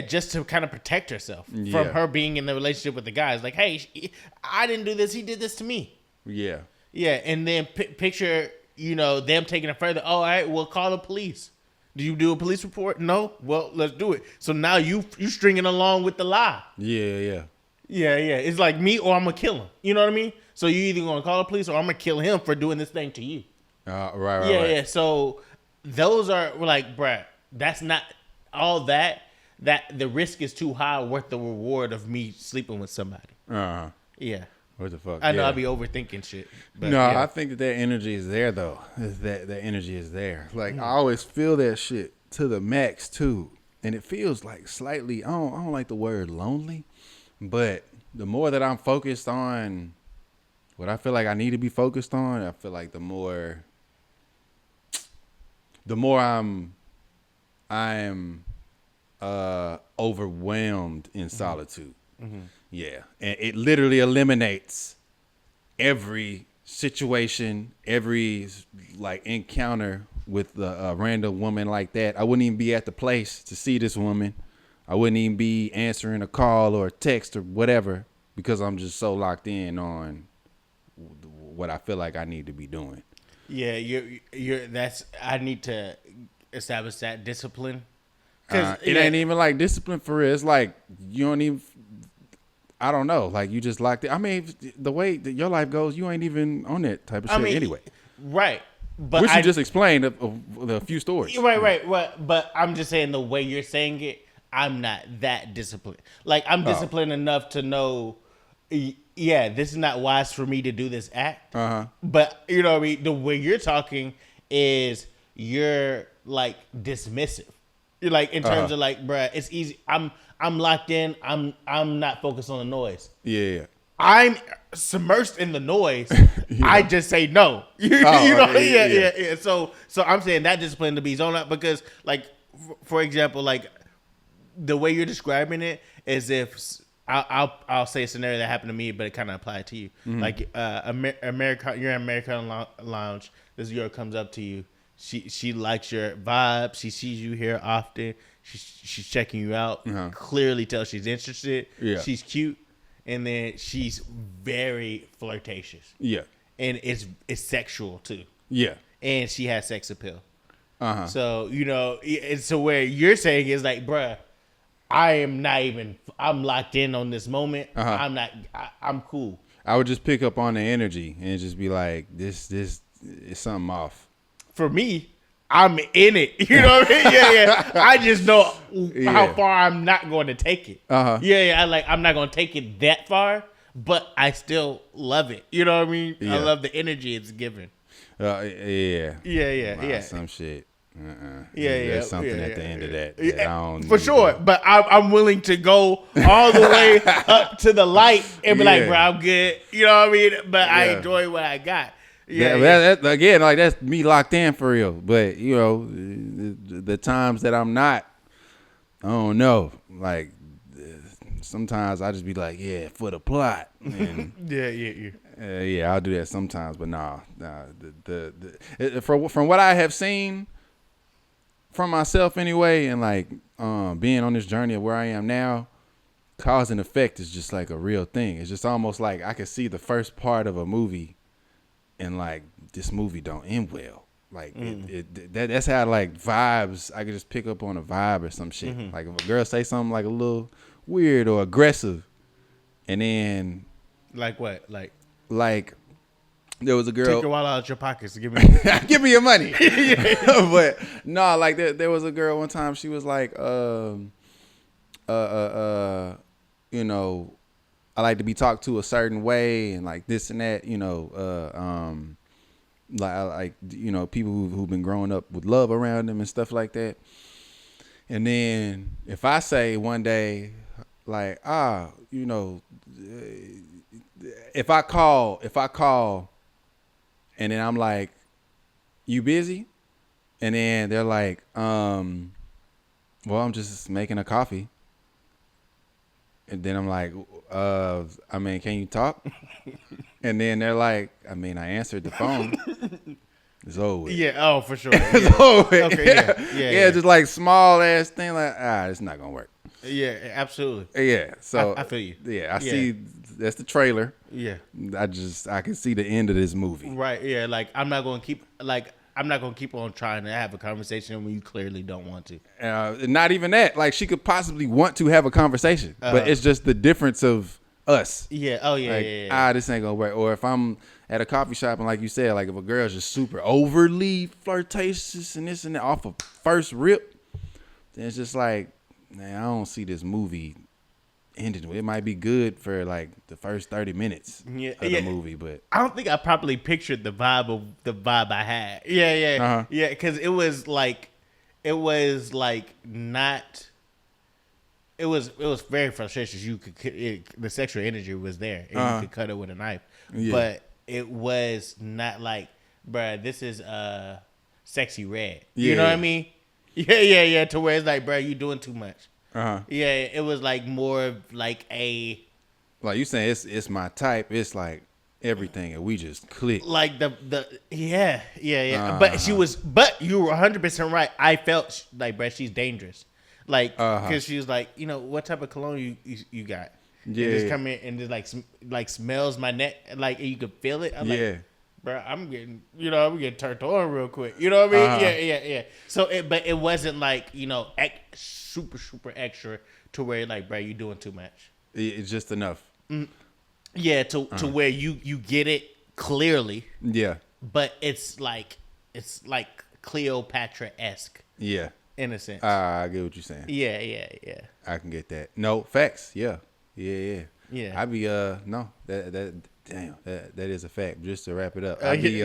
just to kind of protect herself from her being in the relationship with the guy. It's like, hey, I didn't do this. He did this to me. Yeah. And then picture, them taking it further. Oh, all right, we'll call the police. Do you do a police report? No? Well, let's do it. So now you stringing along with the lie. Yeah. It's like me or I'm going to kill him. You know what I mean? So you either going to call the police or I'm going to kill him for doing this thing to you. Right. Yeah. So those are like, bruh, that's not all that the risk is too high worth the reward of me sleeping with somebody. Yeah. What the fuck? I know I'll be overthinking shit. But I think that energy is there though. That energy is there. Like I always feel that shit to the max too, and it feels like slightly. I don't like the word lonely, but the more that I'm focused on what I feel like I need to be focused on, I feel like the more I'm overwhelmed in solitude. Yeah, and it literally eliminates every situation, every like encounter with a random woman like that. I wouldn't even be at the place to see this woman. I wouldn't even be answering a call or a text or whatever, because I'm just so locked in on what I feel like I need to be doing. Yeah, I need to establish that discipline. It ain't even like discipline for real. It's like you don't even. I don't know. Like you just locked it. I mean, the way that your life goes, you ain't even on that type of shit anyway. Right. But which you just explained a few stories. Right. But I'm just saying the way you're saying it, I'm not that disciplined. Like I'm disciplined enough to know, this is not wise for me to do this act. But you know what I mean? The way you're talking is you're like dismissive. You're like in terms of like, bruh, it's easy. I'm locked in. I'm not focused on the noise. Yeah. I'm submersed in the noise. I just say no. Yeah. So I'm saying that discipline to be zoned out, because like, for example, like the way you're describing it is if I'll say a scenario that happened to me, but it kind of applied to you. Like America, you're in American Lounge. This girl comes up to you. She likes your vibe. She sees you here often. She's checking you out. Clearly tells she's interested. Yeah. She's cute. And then she's very flirtatious. Yeah. And it's sexual too. Yeah. And she has sex appeal. So, it's to where you're saying is like, bruh, I'm locked in on this moment. I'm cool. I would just pick up on the energy and just be like, this is something off. For me, I'm in it. You know what I mean? Yeah. I just know how far I'm not going to take it. I'm not going to take it that far, but I still love it. You know what I mean? I love the energy it's giving. Yeah. Some shit. There's something at the end of that I don't for sure. But I'm willing to go all the way up to the light and be like, bro, I'm good. You know what I mean? But I enjoy what I got. That, again, like that's me locked in for real. But the times that I'm not, I don't know. Like sometimes I just be like, yeah, for the plot. And yeah, I'll do that sometimes. But nah, from what I have seen from myself anyway, and like being on this journey of where I am now, cause and effect is just like a real thing. It's just almost like I could see the first part of a movie, and like this movie don't end well. Like that's how like vibes. I could just pick up on a vibe or some shit. Like if a girl say something like a little weird or aggressive, and then like what, like there was a girl. Take your wallet out your pockets and give me give me your money. But no, like there was a girl one time. She was like, you know, I like to be talked to a certain way and like this and that. You know, like you know, people who've been growing up with love around them and stuff like that. And then if I say one day, like, you know, if I call, and then I'm like, you busy? And then they're like, well, I'm just making a coffee. And then I'm like, I mean, can you talk? And then they're like, I mean, I answered the phone. It's over with. Yeah, oh, for sure. It's over with. Okay, yeah. Just like small ass thing, like, it's not gonna work. Yeah, absolutely. Yeah, so I feel you. Yeah, I see. That's the trailer. Yeah, I can see the end of this movie. Right. Yeah, like I'm not gonna keep on trying to have a conversation when you clearly don't want to. Not even that. Like she could possibly want to have a conversation, but it's just the difference of us. Yeah. Oh yeah. Like, yeah. This ain't gonna work. Or if I'm at a coffee shop and like you said, like if a girl's just super overly flirtatious and this and that off of first rip, then it's just like, man, I don't see this movie ending. It might be good for like the first 30 minutes of the movie, but I don't think I properly pictured the vibe I had. Yeah, because it was not. It was very frustrating. You could the sexual energy was there, and you could cut it with a knife, but it was not like, bruh, this is sexy red. You know what I mean? Yeah. To where it's like, bruh, you doing too much. Yeah, it was like more of like a. Like you saying, it's my type. It's like everything, and we just click. Like yeah. But you were 100% right. I felt like, bruh, she's dangerous. Like, because she was like, you know, what type of cologne you got? Yeah. And just come in and just like smells my neck, like you could feel it. I'm like, bro, I'm getting turned on real quick. You know what I mean? Yeah. So, but it wasn't like, you know, super extra to where like, bro, you doing too much. It's just enough. Yeah, to where you get it clearly. Yeah. But it's like Cleopatra-esque. Yeah. In a sense. I get what you're saying. Yeah. I can get that. No, facts. Yeah. I be no, that damn, that is a fact. Just to wrap it up. I be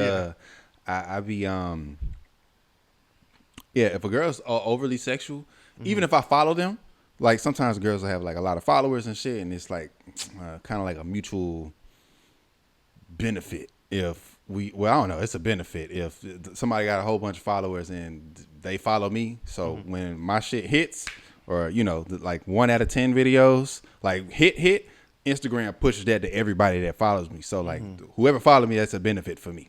if a girl's overly sexual, even if I follow them, like sometimes girls will have like a lot of followers and shit, and it's like kind of like a mutual benefit if I don't know, it's a benefit if somebody got a whole bunch of followers and they follow me. So when my shit hits, or you know, like 1 out of 10 videos like hit, Instagram pushes that to everybody that follows me. So like whoever follow me, that's a benefit for me.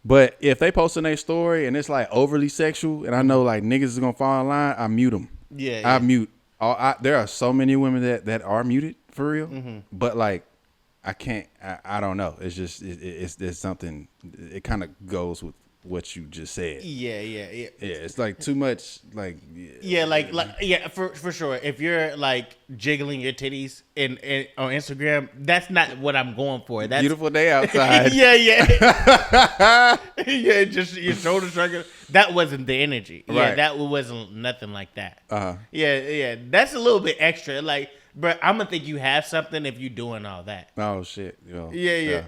But if they post in their story and it's like overly sexual, and I know like niggas is gonna fall in line, I mute them. I mute. There are so many women that are muted for real, but like I can't. I don't know. It's just there's something. It kind of goes with what you just said. Yeah. It's like too much. Like for sure. If you're like jiggling your titties in on Instagram, that's not what I'm going for. That's beautiful day outside. yeah. Just your shoulders shrugging. That wasn't the energy. Right. Yeah, that wasn't nothing like that. Yeah. That's a little bit extra. Like, bro, I'm gonna think you have something if you doing all that. Oh shit. Yo. Yeah.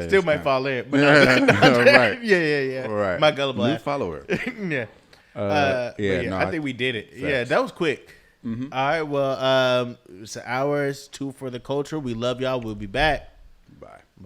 Still might fall in, but right. Yeah. Right. My gullible new ass. follower. Yeah. No, I think we did it. Facts. Yeah, that was quick. All right. Well, it's ours. Two for the culture. We love y'all. We'll be back. Bye.